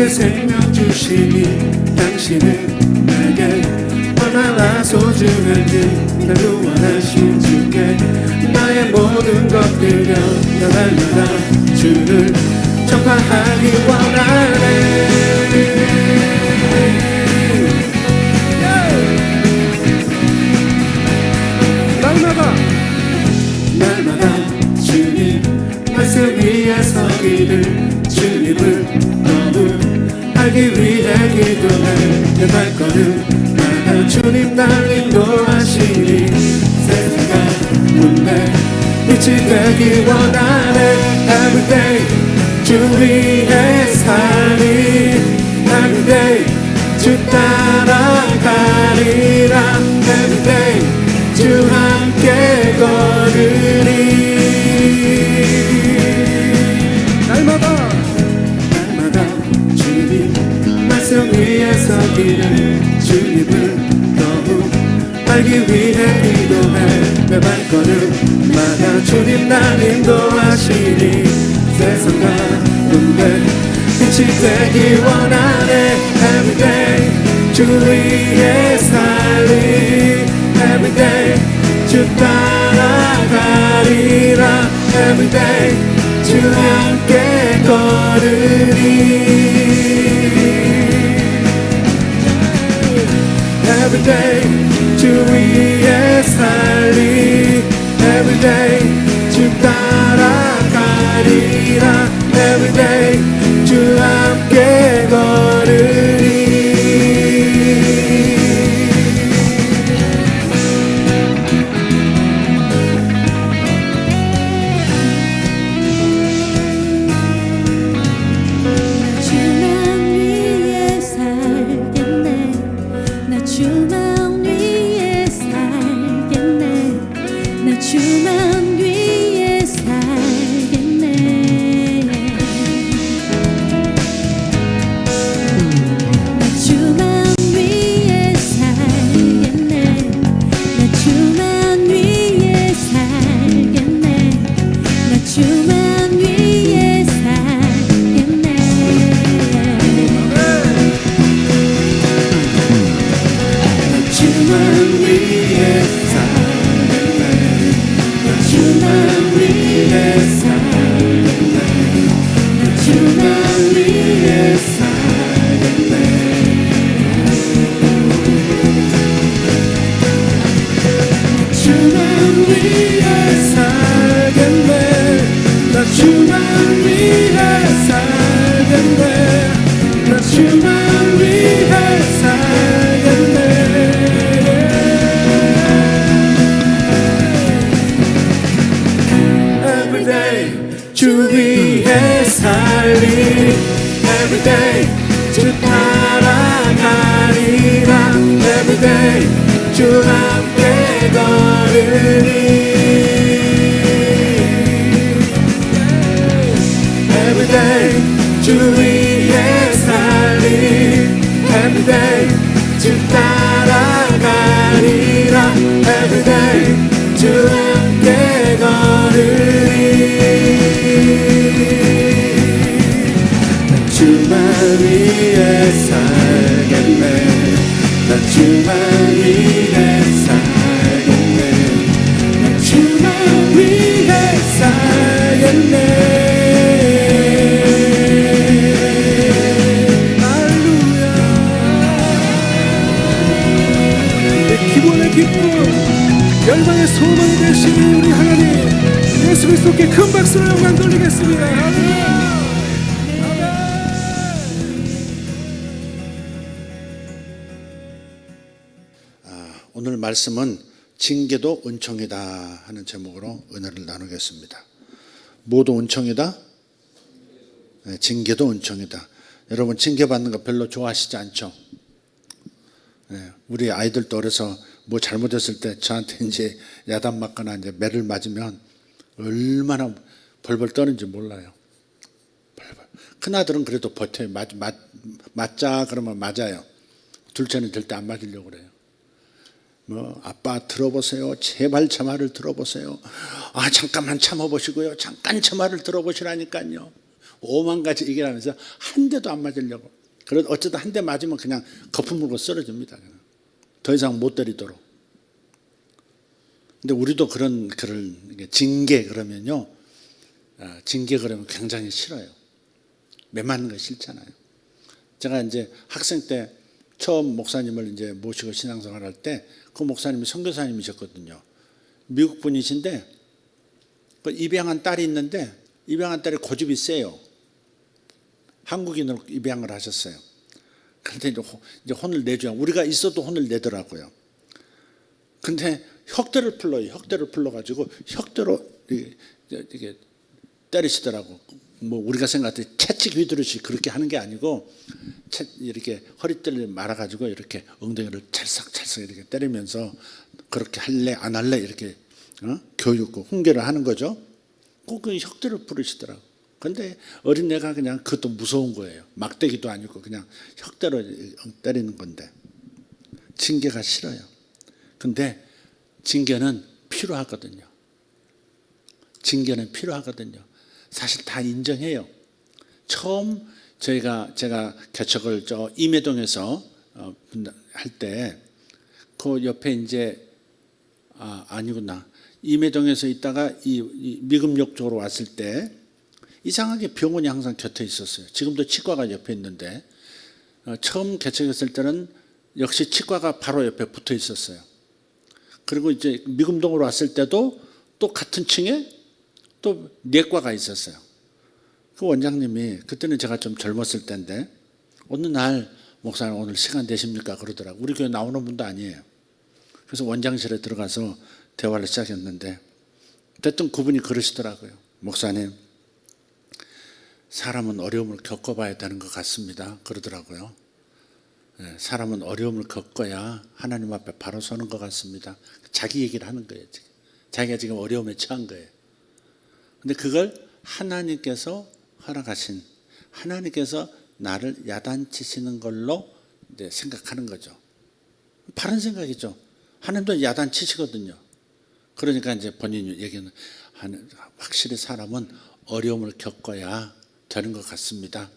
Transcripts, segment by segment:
내게 생명 주시니 당신은 내게 얼마나 소중한지 나도 원하신 주께 나의 모든 것 드려 날마다 주를 전파하기 원하네. 날마다 주님 말씀 위에 서기를 주님을 너무 알기 위해 기도해. 내 발걸음마다 주님 날 인도하시니 세상과 문제 빛이 되기 원하네. Everyday 주 위에 살리 Everyday 주 따라가리라. Everyday 주 함께 걸으리. 날마다 주님 말씀 위에 서기를 주님을 너무 알기 위해 기도해. 내 발걸음마다 주님 날 인도하시니 세상과 문제 빛이 되기 원하네. Everyday 주 위에 살리 Everyday 주 따라가리라. Everyday 주 함께 걸으리. Everyday 주 위에 살리 Everyday 주 따라가리라. Everyday 주 함께 걸으리. 주 위에 살리 Everyday 주 따라가리라. Everyday 주 함께 걸으리. Everyday 주 위에 살리 Everyday 주 따라가리라. Everyday 주 함께 걸으리. 주만 위해 살겠네. 나 주만 위해 살겠네. 나 주만 위해 살겠네. 할렐루야. 내 기본의 기쁨 열방의 소망이 되신 우리 하나님 예수 그리스도께 큰 박수로 영광 돌리겠습니다. 할렐루야. 오늘 말씀은 징계도 은총이다 하는 제목으로 은혜를 나누겠습니다. 뭐도 은총이다? 네, 징계도 은총이다. 여러분 징계받는 거 별로 좋아하시지 않죠? 네, 우리 아이들도 어려서 뭐 잘못했을 때 저한테 이제 야단 맞거나 이제 매를 맞으면 얼마나 벌벌 떠는지 몰라요. 벌벌. 큰아들은 그래도 버텨요. 맞자 그러면 맞아요. 둘째는 절대 안 맞으려고 그래요. 뭐 아빠 들어보세요. 제발 제 말을 들어보세요. 아 잠깐만 참아보시고요. 잠깐 제 말을 들어보시라니까요. 오만 가지 얘기를 하면서 한 대도 안 맞으려고. 그래도 어쩌다 한 대 맞으면 그냥 거품 물고 쓰러집니다. 더 이상 못 때리도록. 근데 우리도 그런 징계 그러면요, 징계 그러면 굉장히 싫어요. 매 맞는 거 싫잖아요. 제가 이제 학생 때 처음 목사님을 이제 모시고 신앙생활 할 때 그 목사님이 선교사님이셨거든요. 미국 분이신데 그 입양한 딸이 있는데 입양한 딸이 고집이 세요. 한국인으로 입양을 하셨어요. 그런데 이제 혼을 내줘야 우리가 있어도 혼을 내더라고요. 근데 혁대를 풀러요. 혁대를 풀러가지고 혁대로 이게 때리시더라고. 뭐 우리가 생각할 때 채찍 휘두르시 그렇게 하는 게 아니고 이렇게 허리띠를 말아가지고 이렇게 엉덩이를 찰싹찰싹 이렇게 때리면서 그렇게 할래 안 할래 이렇게 교육 훈계를 하는 거죠. 꼭 그 혁대를 부르시더라고. 근데 어린애가 그냥 그것도 무서운 거예요. 막대기도 아니고 그냥 혁대로 때리는 건데 징계가 싫어요. 근데 징계는 필요하거든요. 징계는 필요하거든요. 사실 다 인정해요. 처음 제가 개척을 저 임해동에서 할 때 그 옆에 이제 아니구나. 임해동에서 있다가 이 미금역 쪽으로 왔을 때 이상하게 병원이 항상 곁에 있었어요. 지금도 치과가 옆에 있는데 처음 개척했을 때는 역시 치과가 바로 옆에 붙어 있었어요. 그리고 이제 미금동으로 왔을 때도 또 같은 층에 또 내과가 있었어요. 그 원장님이 그때는 제가 좀 젊었을 때인데 어느 날 목사님 오늘 시간 되십니까? 그러더라고요. 우리 교회 나오는 분도 아니에요. 그래서 원장실에 들어가서 대화를 시작했는데 대뜸 그분이 그러시더라고요. 목사님, 사람은 어려움을 겪어봐야 되는 것 같습니다. 그러더라고요. 사람은 어려움을 겪어야 하나님 앞에 바로 서는 것 같습니다. 자기 얘기를 하는 거예요. 지금. 자기가 지금 어려움에 처한 거예요. 근데 그걸 하나님께서 허락하신, 하나님께서 나를 야단치시는 걸로 이제 생각하는 거죠. 바른 생각이죠. 하나님도 야단치시거든요. 그러니까 이제 본인이 얘기는 확실히 사람은 어려움을 겪어야 되는 것 같습니다.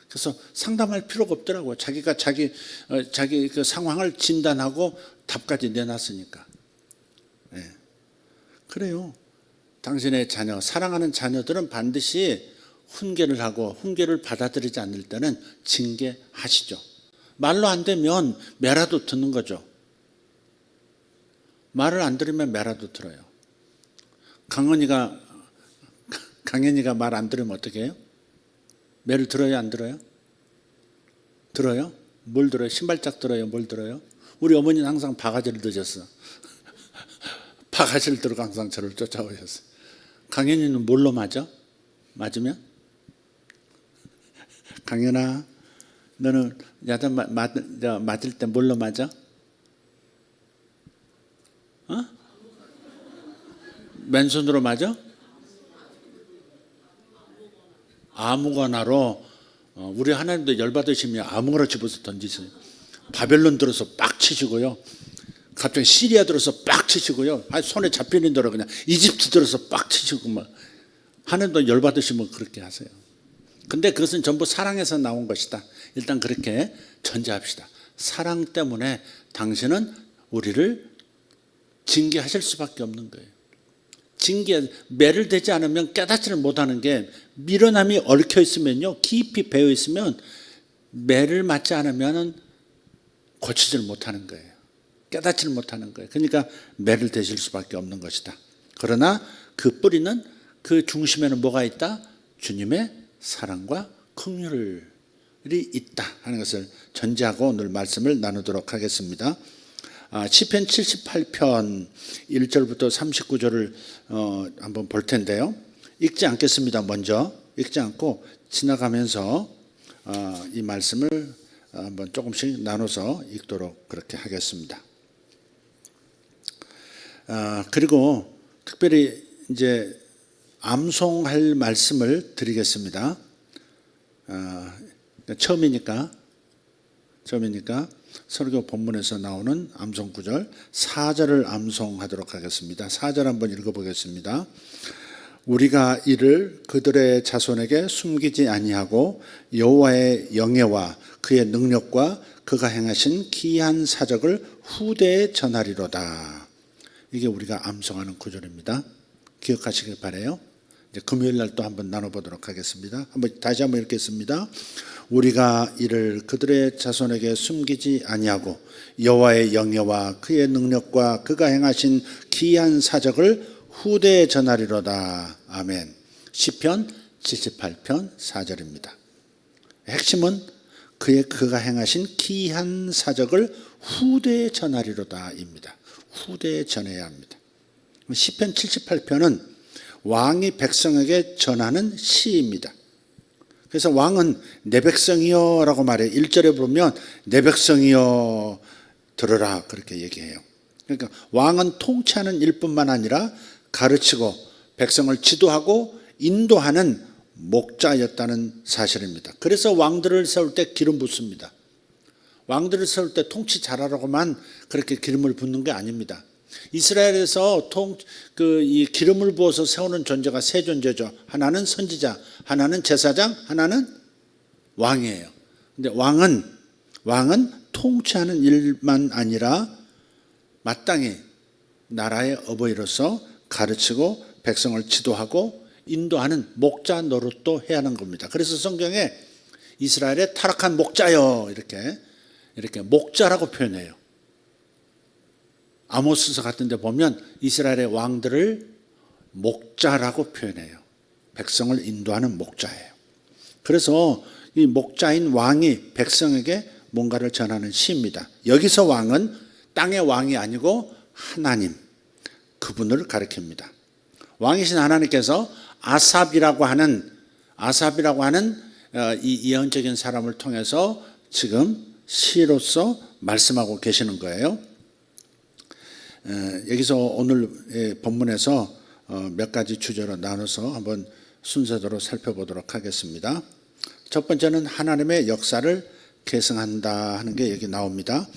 그래서 상담할 필요가 없더라고요. 자기가 자기 그 상황을 진단하고 답까지 내놨으니까. 네. 그래요. 당신의 자녀, 사랑하는 자녀들은 반드시 훈계를 하고 훈계를 받아들이지 않을 때는 징계하시죠. 말로 안 되면 매라도 듣는 거죠. 말을 안 들으면 매라도 들어요. 강현이가 말 안 들으면 어떻게 해요? 매를 들어요, 안 들어요? 들어요? 뭘 들어요? 신발짝 들어요? 뭘 들어요? 우리 어머니는 항상 바가지를 드셨어. 바가지를 들고 항상 저를 쫓아오셨어요. 강현이는 뭘로 맞아? 맞으면? 강현아, 너는 야단 맞을 때 뭘로 맞아? 맨손으로 맞아? 아무거나로. 우리 하나님도 열받으시면 아무거나 집어서 던지세요. 바벨론 들어서 빡 치시고요. 갑자기 시리아 들어서 빡 치시고요. 손에 잡히는 대로 그냥 이집트 들어서 빡 치시고 막. 하나님도 열받으시면 그렇게 하세요. 근데 그것은 전부 사랑에서 나온 것이다. 일단 그렇게 전제합시다. 사랑 때문에 당신은 우리를 징계하실 수밖에 없는 거예요. 매를 대지 않으면 깨닫지를 못하는 게 미련함이 얽혀 있으면요. 깊이 배어 있으면 매를 맞지 않으면 고치지를 못하는 거예요. 깨닫지를 못하는 거예요. 그러니까 매를 대실 수밖에 없는 것이다. 그러나 그 뿌리는 그 중심에는 뭐가 있다? 주님의 사랑과 긍휼이 있다 하는 것을 전제하고 오늘 말씀을 나누도록 하겠습니다. 시편 78편 1절부터 39절을 한번 볼 텐데요. 읽지 않겠습니다. 먼저 읽지 않고 지나가면서 이 말씀을 한번 조금씩 나눠서 읽도록 그렇게 하겠습니다. 그리고 특별히 이제 암송할 말씀을 드리겠습니다. 처음이니까 설교 본문에서 나오는 암송 구절 4절을 암송하도록 하겠습니다. 4절 한번 읽어보겠습니다. 우리가 이를 그들의 자손에게 숨기지 아니하고 여호와의 영예와 그의 능력과 그가 행하신 기이한 사적을 후대에 전하리로다. 이게 우리가 암송하는 구절입니다. 기억하시길 바라요. 이제 금요일 날 또 한번 나눠보도록 하겠습니다. 다시 한번 읽겠습니다. 우리가 이를 그들의 자손에게 숨기지 아니하고 여호와의 영예와 그의 능력과 그가 행하신 기이한 사적을 후대에 전하리로다. 아멘. 시편 78편 4절입니다. 핵심은 그가 행하신 기이한 사적을 후대에 전하리로다입니다. 후대에 전해야 합니다. 시편 78편은 왕이 백성에게 전하는 시입니다. 그래서 왕은 내 백성이여 라고 말해요. 1절에 보면 내 백성이여 들으라 그렇게 얘기해요. 그러니까 왕은 통치하는 일뿐만 아니라 가르치고 백성을 지도하고 인도하는 목자였다는 사실입니다. 그래서 왕들을 세울 때 기름 붓습니다. 왕들을 세울 때 통치 잘하라고만 그렇게 기름을 붓는 게 아닙니다. 이스라엘에서 이 기름을 부어서 세우는 존재가 세 존재죠. 하나는 선지자, 하나는 제사장, 하나는 왕이에요. 근데 왕은 통치하는 일만 아니라 마땅히 나라의 어버이로서 가르치고 백성을 지도하고 인도하는 목자 노릇도 해야 하는 겁니다. 그래서 성경에 이스라엘의 타락한 목자요 이렇게 목자라고 표현해요. 아모스서 같은 데 보면 이스라엘의 왕들을 목자라고 표현해요. 백성을 인도하는 목자예요. 그래서 이 목자인 왕이 백성에게 뭔가를 전하는 시입니다. 여기서 왕은 땅의 왕이 아니고 하나님, 그분을 가리킵니다. 왕이신 하나님께서 아삽이라고 하는 이 예언적인 사람을 통해서 지금 시로서 말씀하고 계시는 거예요. 여기서 오늘 본문에서 몇 가지 주제로 나눠서 한번 순서대로 살펴보도록 하겠습니다. 첫 번째는 하나님의 역사를 계승한다 하는 게 여기 나옵니다.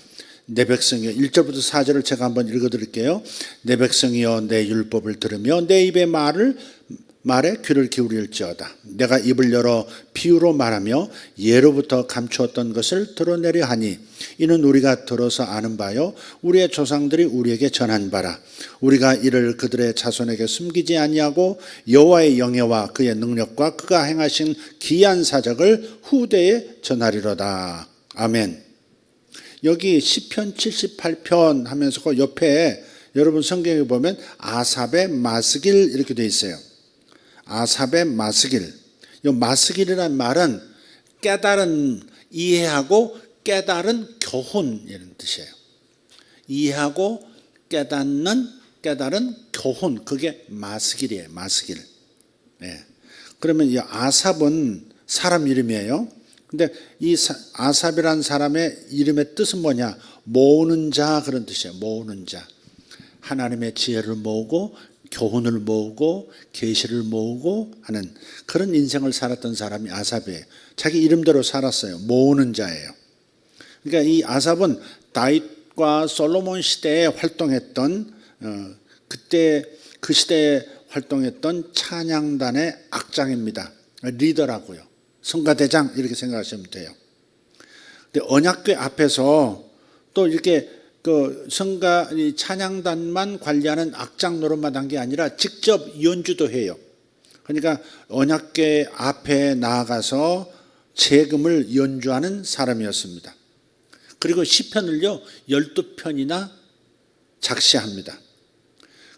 내 백성이여, 1절부터 4절을 제가 한번 읽어드릴게요. 내 백성이여 내 율법을 들으며 내 입의 말에 귀를 기울일지어다. 내가 입을 열어 비유로 말하며 예로부터 감추었던 것을 드러내려 하니 이는 우리가 들어서 아는 바요 우리의 조상들이 우리에게 전한 바라. 우리가 이를 그들의 자손에게 숨기지 아니하고 여호와의 영예와 그의 능력과 그가 행하신 기이한 사적을 후대에 전하리로다. 아멘. 여기 시편 78편 하면서 그 옆에 여러분 성경에 보면 아삽의 마스길 이렇게 되어 있어요. 아삽의 마스길. 이 마스길이라는 말은 깨달은, 이해하고 깨달은 교훈 이런 뜻이에요. 이해하고 깨닫는, 깨달은 교훈, 그게 마스길이에요. 마스길. 네. 그러면 이 아삽은 사람 이름이에요. 근데 이 아삽이라는 사람의 이름의 뜻은 뭐냐? 모으는 자 그런 뜻이에요. 모으는 자. 하나님의 지혜를 모으고 교훈을 모으고 계시를 모으고 하는 그런 인생을 살았던 사람이 아삽이에요. 자기 이름대로 살았어요. 모으는 자예요. 그러니까 이 아삽은 다윗과 솔로몬 시대에 활동했던 그때 그 시대에 활동했던 찬양단의 악장입니다. 리더라고요. 성가대장 이렇게 생각하시면 돼요. 근데 언약궤 앞에서 또 이렇게 그 찬양단만 관리하는 악장 노릇만 한 게 아니라 직접 연주도 해요. 그러니까 언약궤 앞에 나아가서 재금을 연주하는 사람이었습니다. 그리고 시편을요 12편이나 작시합니다.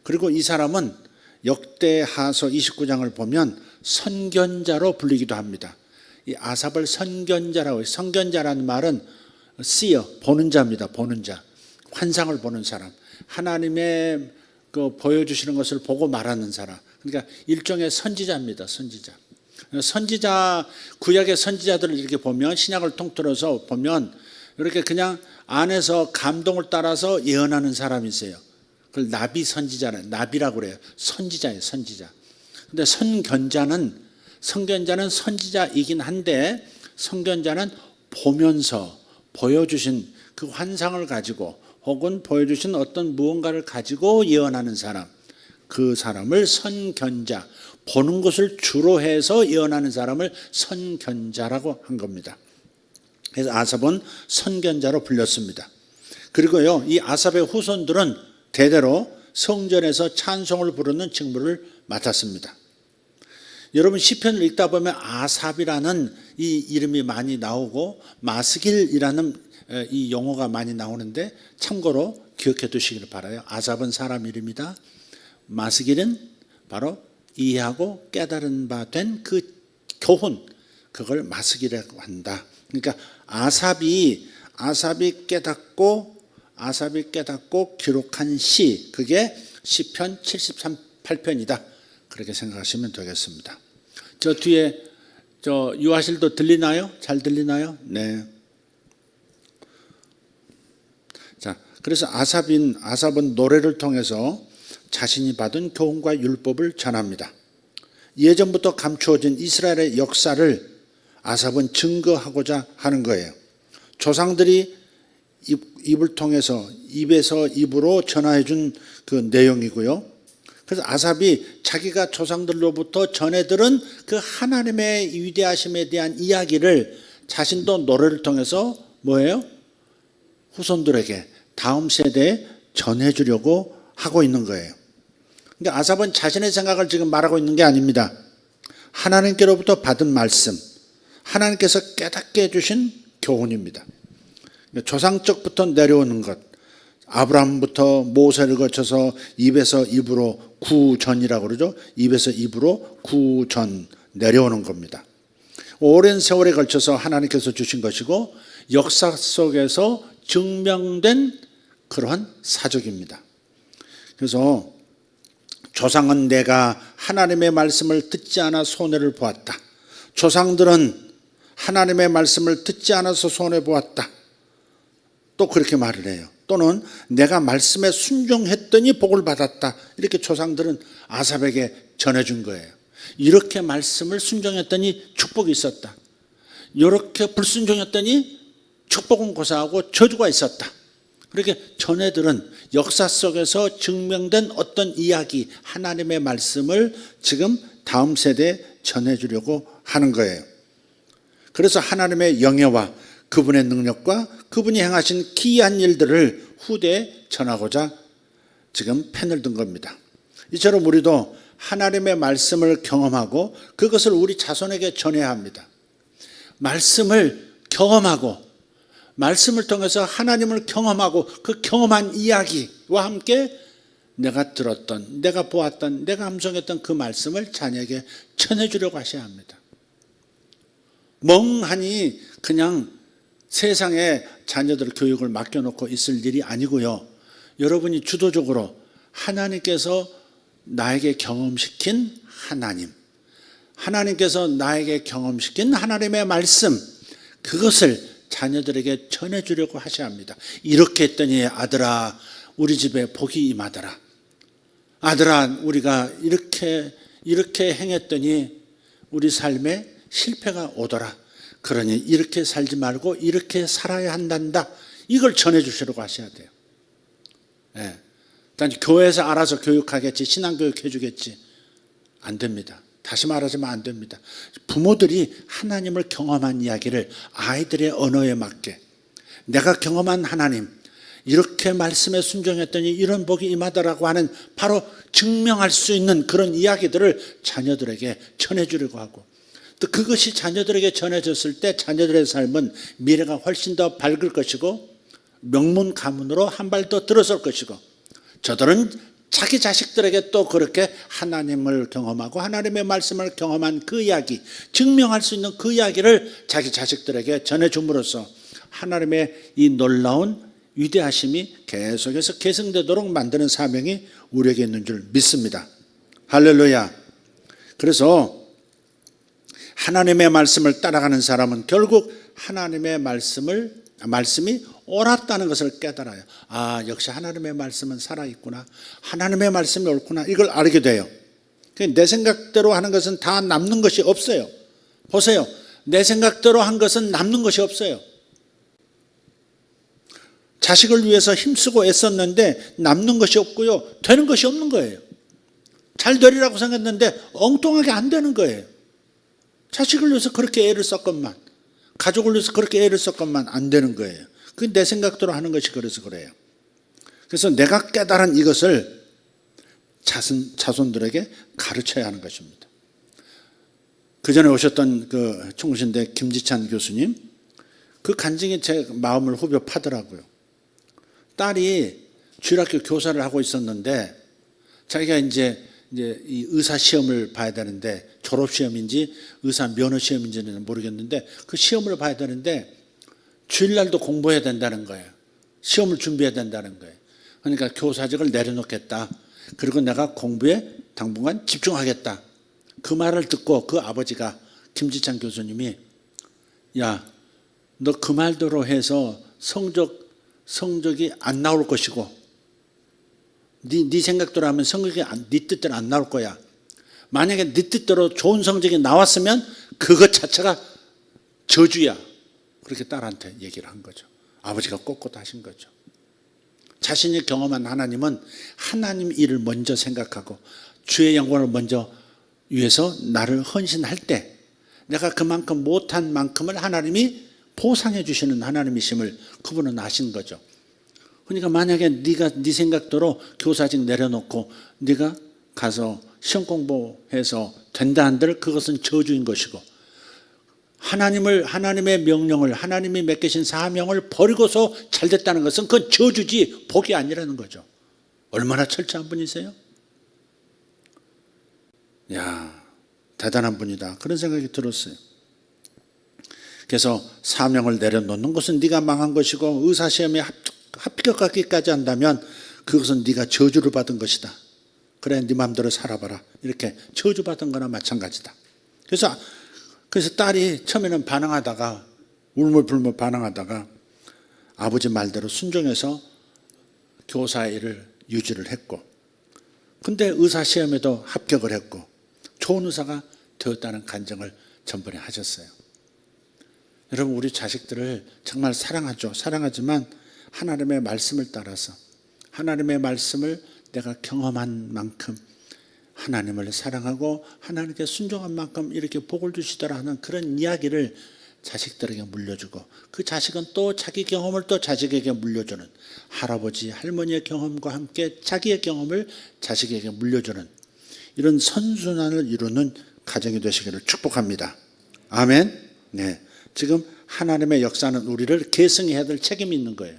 그리고 이 사람은 역대하서 29장을 보면 선견자로 불리기도 합니다. 이 아삽을 선견자라고 해요. 선견자라는 말은 seer, 보는 자입니다. 보는 자. 환상을 보는 사람. 하나님의 그 보여주시는 것을 보고 말하는 사람. 그러니까 일종의 선지자입니다. 선지자, 구약의 선지자들을 이렇게 보면 신약을 통틀어서 보면 이렇게 그냥 안에서 감동을 따라서 예언하는 사람이 있어요. 그걸 나비 선지자는, 나비라고 그래요. 선지자예요. 선지자. 근데 선견자는 선지자이긴 한데 선견자는 보면서 보여주신 그 환상을 가지고 혹은 보여주신 어떤 무언가를 가지고 예언하는 사람, 그 사람을 선견자, 보는 것을 주로 해서 예언하는 사람을 선견자라고 한 겁니다. 그래서 아삽은 선견자로 불렸습니다. 그리고요, 이 아삽의 후손들은 대대로 성전에서 찬송을 부르는 직무를 맡았습니다. 여러분 시편을 읽다 보면 아삽이라는 이 이름이 많이 나오고 마스길이라는 이 용어가 많이 나오는데 참고로 기억해 두시기를 바라요. 아삽은 사람 이름이다. 마스길은 바로 이해하고 깨달은 바 된 그 교훈, 그걸 마스길이라고 한다. 그러니까 아삽이 깨닫고 기록한 시, 그게 시편 73편이다. 그렇게 생각하시면 되겠습니다. 저 뒤에 유아실도 들리나요? 잘 들리나요? 네. 자, 그래서 아삽은 노래를 통해서 자신이 받은 교훈과 율법을 전합니다. 예전부터 감추어진 이스라엘의 역사를 아삽은 증거하고자 하는 거예요. 조상들이 입을 통해서 입에서 입으로 전하해 준 그 내용이고요. 그래서 아삽이 자기가 조상들로부터 전해 들은 그 하나님의 위대하심에 대한 이야기를 자신도 노래를 통해서 뭐예요? 후손들에게, 다음 세대에 전해주려고 하고 있는 거예요. 그러니까 아삽은 자신의 생각을 지금 말하고 있는 게 아닙니다. 하나님께로부터 받은 말씀, 하나님께서 깨닫게 해주신 교훈입니다. 조상적부터 내려오는 것, 아브라함부터 모세를 거쳐서 입에서 입으로 구전이라고 그러죠. 입에서 입으로 구전 내려오는 겁니다. 오랜 세월에 걸쳐서 하나님께서 주신 것이고 역사 속에서 증명된 그러한 사적입니다. 그래서 조상은 내가 하나님의 말씀을 듣지 않아 손해를 보았다. 조상들은 하나님의 말씀을 듣지 않아서 손해보았다. 또 그렇게 말을 해요. 또는 내가 말씀에 순종했더니 복을 받았다. 이렇게 조상들은 아삽에게 전해준 거예요. 이렇게 말씀을 순종했더니 축복이 있었다. 이렇게 불순종했더니 축복은 고사하고 저주가 있었다. 그렇게 전해들은 역사 속에서 증명된 어떤 이야기, 하나님의 말씀을 지금 다음 세대에 전해주려고 하는 거예요. 그래서 하나님의 영예와 그분의 능력과 그분이 행하신 기이한 일들을 후대에 전하고자 지금 펜을 든 겁니다. 이처럼 우리도 하나님의 말씀을 경험하고 그것을 우리 자손에게 전해야 합니다. 말씀을 경험하고 말씀을 통해서 하나님을 경험하고 그 경험한 이야기와 함께 내가 들었던, 내가 보았던, 내가 암송했던 그 말씀을 자녀에게 전해주려고 하셔야 합니다. 멍하니 그냥 세상에 자녀들 교육을 맡겨놓고 있을 일이 아니고요. 여러분이 주도적으로 하나님께서 나에게 경험시킨 하나님, 하나님께서 나에게 경험시킨 하나님의 말씀, 그것을 자녀들에게 전해주려고 하셔야 합니다. 이렇게 했더니 아들아 우리 집에 복이 임하더라. 아들아 우리가 이렇게 행했더니 우리 삶에 실패가 오더라. 그러니 이렇게 살지 말고 이렇게 살아야 한단다. 이걸 전해주시려고 하셔야 돼요. 네. 단지 교회에서 알아서 교육하겠지, 신앙교육 해주겠지. 안 됩니다. 다시 말하자면 안 됩니다. 부모들이 하나님을 경험한 이야기를 아이들의 언어에 맞게, 내가 경험한 하나님, 이렇게 말씀에 순종했더니 이런 복이 임하더라고 하는 바로 증명할 수 있는 그런 이야기들을 자녀들에게 전해주려고 하고, 또 그것이 자녀들에게 전해졌을 때 자녀들의 삶은 미래가 훨씬 더 밝을 것이고 명문 가문으로 한 발 더 들어설 것이고, 저들은 자기 자식들에게 또 그렇게 하나님을 경험하고 하나님의 말씀을 경험한 그 이야기, 증명할 수 있는 그 이야기를 자기 자식들에게 전해줌으로써 하나님의 이 놀라운 위대하심이 계속해서 계승되도록 만드는 사명이 우리에게 있는 줄 믿습니다. 할렐루야. 그래서 하나님의 말씀을 따라가는 사람은 결국 하나님의 말씀이 옳았다는 것을 깨달아요. 아, 역시 하나님의 말씀은 살아있구나. 하나님의 말씀이 옳구나. 이걸 알게 돼요. 내 생각대로 하는 것은 다 남는 것이 없어요. 보세요. 내 생각대로 한 것은 남는 것이 없어요. 자식을 위해서 힘쓰고 애썼는데 남는 것이 없고요. 되는 것이 없는 거예요. 잘 되리라고 생각했는데 엉뚱하게 안 되는 거예요. 자식을 위해서 그렇게 애를 썼건만, 가족을 위해서 그렇게 애를 썼건만 안 되는 거예요. 그게 내 생각대로 하는 것이 그래서 그래요. 그래서 내가 깨달은 이것을 자손들에게 가르쳐야 하는 것입니다. 그 전에 오셨던 그 총신대 김지찬 교수님, 그 간증이 제 마음을 후벼 파더라고요. 딸이 주일학교 교사를 하고 있었는데 자기가 이제 이 의사 시험을 봐야 되는데, 졸업 시험인지 의사 면허 시험인지는 모르겠는데 그 시험을 봐야 되는데 주일날도 공부해야 된다는 거예요. 시험을 준비해야 된다는 거예요. 그러니까 교사직을 내려놓겠다. 그리고 내가 공부에 당분간 집중하겠다. 그 말을 듣고 그 아버지가, 김지찬 교수님이, 야, 너 그 말대로 해서 성적이 안 나올 것이고, 네 생각대로 하면 성적이 네 뜻대로 안 나올 거야. 만약에 네 뜻대로 좋은 성적이 나왔으면 그것 자체가 저주야. 그렇게 딸한테 얘기를 한 거죠. 아버지가 꼿꼿하신 거죠. 자신이 경험한 하나님은 하나님 일을 먼저 생각하고 주의 영광을 먼저 위해서 나를 헌신할 때 내가 그만큼 못한 만큼을 하나님이 보상해 주시는 하나님이심을 그분은 아신 거죠. 그러니까 만약에 네가 네 생각대로 교사직 내려놓고 네가 가서 시험 공부해서 된다 한들 그것은 저주인 것이고, 하나님의 명령을, 하나님이 맡기신 사명을 버리고서 잘 됐다는 것은 그건 저주지 복이 아니라는 거죠. 얼마나 철저한 분이세요? 야, 대단한 분이다. 그런 생각이 들었어요. 그래서 사명을 내려놓는 것은 네가 망한 것이고, 의사시험에 합격하기까지 한다면 그것은 네가 저주를 받은 것이다. 그래, 네 마음대로 살아봐라. 이렇게 저주받은 거나 마찬가지다. 그래서 딸이 처음에는 반항하다가, 울물불물 반항하다가 아버지 말대로 순종해서 교사 일을 유지를 했고, 근데 의사시험에도 합격을 했고 좋은 의사가 되었다는 간증을 전번에 하셨어요. 여러분, 우리 자식들을 정말 사랑하죠. 사랑하지만 하나님의 말씀을 따라서, 하나님의 말씀을 내가 경험한 만큼 하나님을 사랑하고 하나님께 순종한 만큼 이렇게 복을 주시더라 하는 그런 이야기를 자식들에게 물려주고, 그 자식은 또 자기 경험을 또 자식에게 물려주는, 할아버지 할머니의 경험과 함께 자기의 경험을 자식에게 물려주는 이런 선순환을 이루는 가정이 되시기를 축복합니다. 아멘. 네, 지금 하나님의 역사는 우리를 계승해야 될 책임이 있는 거예요.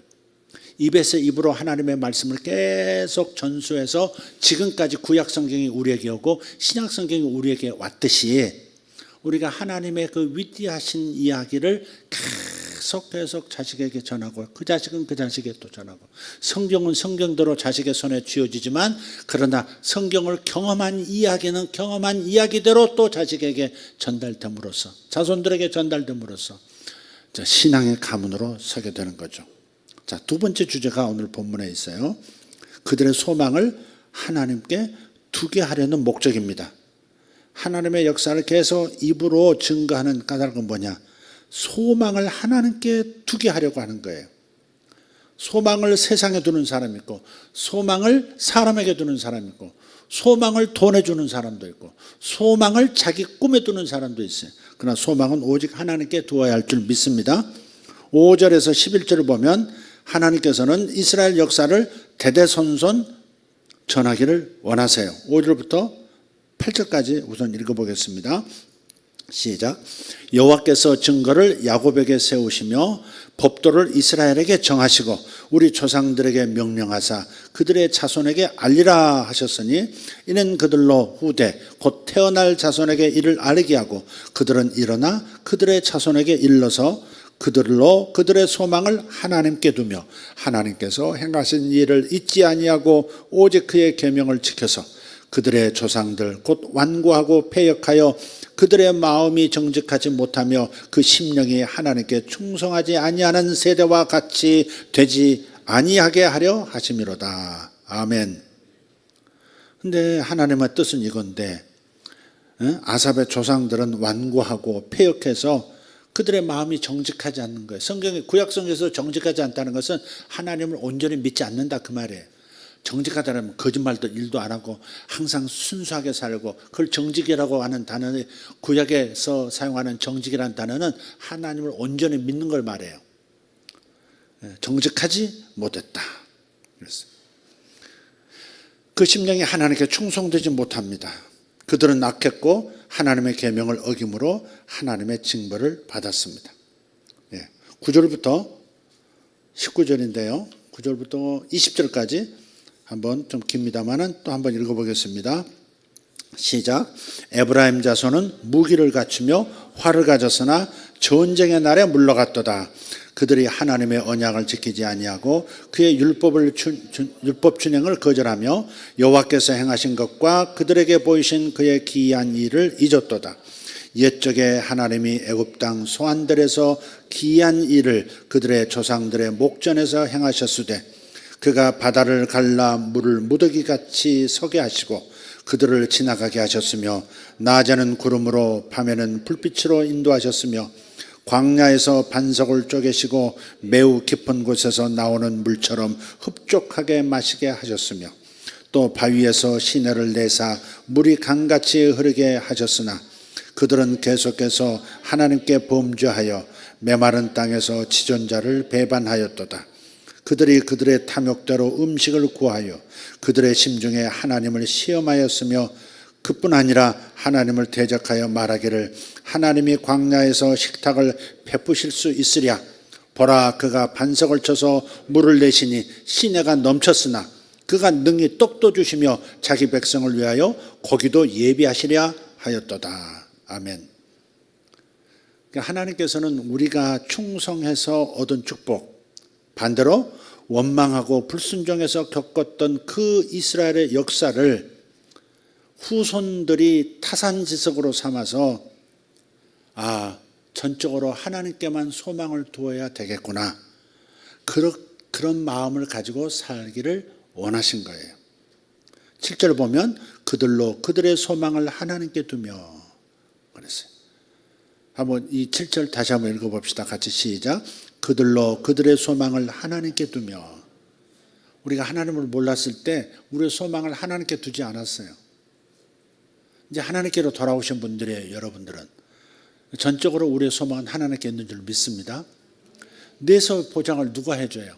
입에서 입으로 하나님의 말씀을 계속 전수해서 지금까지 구약 성경이 우리에게 오고 신약 성경이 우리에게 왔듯이 우리가 하나님의 그 위대하신 이야기를 계속 자식에게 전하고, 그 자식은 그 자식에게 또 전하고, 성경은 성경대로 자식의 손에 쥐어지지만 그러나 성경을 경험한 이야기는 경험한 이야기대로 또 자식에게 전달됨으로써, 자손들에게 전달됨으로써 신앙의 가문으로 서게 되는 거죠. 자, 두 번째 주제가 오늘 본문에 있어요. 그들의 소망을 하나님께 두게 하려는 목적입니다. 하나님의 역사를 계속 입으로 증거하는 까닭은 뭐냐? 소망을 하나님께 두게 하려고 하는 거예요. 소망을 세상에 두는 사람이 있고, 소망을 사람에게 두는 사람이 있고, 소망을 돈에 주는 사람도 있고, 소망을 자기 꿈에 두는 사람도 있어요. 그러나 소망은 오직 하나님께 두어야 할 줄 믿습니다. 5절에서 11절을 보면 하나님께서는 이스라엘 역사를 대대손손 전하기를 원하세요. 5절부터 8절까지 우선 읽어보겠습니다. 시작. 여호와께서 증거를 야곱에게 세우시며 법도를 이스라엘에게 정하시고 우리 조상들에게 명령하사 그들의 자손에게 알리라 하셨으니 이는 그들로 후대 곧 태어날 자손에게 이를 알리게 하고 그들은 일어나 그들의 자손에게 일러서 그들로 그들의 소망을 하나님께 두며 하나님께서 행하신 일을 잊지 아니하고 오직 그의 계명을 지켜서 그들의 조상들 곧 완고하고 패역하여 그들의 마음이 정직하지 못하며 그 심령이 하나님께 충성하지 아니하는 세대와 같이 되지 아니하게 하려 하심이로다. 아멘. 근데 하나님의 뜻은 이건데 아삽의 조상들은 완고하고 패역해서 그들의 마음이 정직하지 않는 거예요. 성경에 구약성경에서 정직하지 않다는 것은 하나님을 온전히 믿지 않는다 그 말이에요. 정직하다면 거짓말도 일도 안 하고 항상 순수하게 살고, 그걸 정직이라고 하는 단어는, 구약에서 사용하는 정직이라는 단어는 하나님을 온전히 믿는 걸 말해요. 정직하지 못했다. 그랬어요. 그 심령이 하나님께 충성되지 못합니다. 그들은 악했고 하나님의 계명을 어김으로 하나님의 징벌을 받았습니다. 9절부터 19절인데요. 9절부터 20절까지 한번 좀 깁니다만은 또 한번 읽어보겠습니다. 시작. 에브라임 자손은 무기를 갖추며 활을 가졌으나 전쟁의 날에 물러갔도다. 그들이 하나님의 언약을 지키지 아니하고 그의 율법 준행을 거절하며 여호와께서 행하신 것과 그들에게 보이신 그의 기이한 일을 잊었도다. 옛적에 하나님이 애굽 땅 소안들에서 기이한 일을 그들의 조상들의 목전에서 행하셨으되 그가 바다를 갈라 물을 무더기같이 서게 하시고 그들을 지나가게 하셨으며 낮에는 구름으로 밤에는 불빛으로 인도하셨으며 광야에서 반석을 쪼개시고 매우 깊은 곳에서 나오는 물처럼 흡족하게 마시게 하셨으며 또 바위에서 시내를 내사 물이 강같이 흐르게 하셨으나 그들은 계속해서 하나님께 범죄하여 메마른 땅에서 지존자를 배반하였도다. 그들이 그들의 탐욕대로 음식을 구하여 그들의 심중에 하나님을 시험하였으며 그뿐 아니라 하나님을 대적하여 말하기를 하나님이 광야에서 식탁을 베푸실 수 있으랴. 보라, 그가 반석을 쳐서 물을 내시니 시내가 넘쳤으나 그가 능히 떡도 주시며 자기 백성을 위하여 고기도 예비하시랴 하였도다. 아멘. 하나님께서는 우리가 충성해서 얻은 축복, 반대로 원망하고 불순종해서 겪었던 그 이스라엘의 역사를 후손들이 타산지석으로 삼아서 전적으로 하나님께만 소망을 두어야 되겠구나, 그런 마음을 가지고 살기를 원하신 거예요. 7절 보면 그들로 그들의 소망을 하나님께 두며 그랬어요. 한번 이 7절 다시 한번 읽어봅시다. 같이 시작. 그들로 그들의 소망을 하나님께 두며. 우리가 하나님을 몰랐을 때 우리의 소망을 하나님께 두지 않았어요. 이제 하나님께로 돌아오신 분들이에요. 여러분들은 전적으로 우리의 소망은 하나님께 있는 줄 믿습니다. 내서 보장을 누가 해줘요?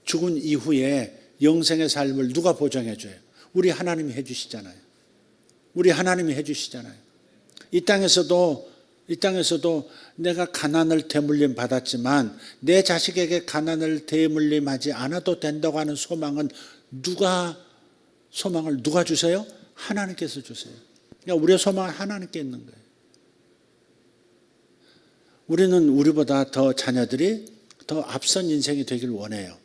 죽은 이후에 영생의 삶을 누가 보장해줘요? 우리 하나님이 해주시잖아요. 우리 하나님이 해주시잖아요. 이 땅에서도 내가 가난을 대물림 받았지만 내 자식에게 가난을 대물림하지 않아도 된다고 하는 소망을 누가 주세요? 하나님께서 주세요. 그러니까 우리의 소망은 하나님께 있는 거예요. 우리는 우리보다 더 자녀들이 더 앞선 인생이 되길 원해요.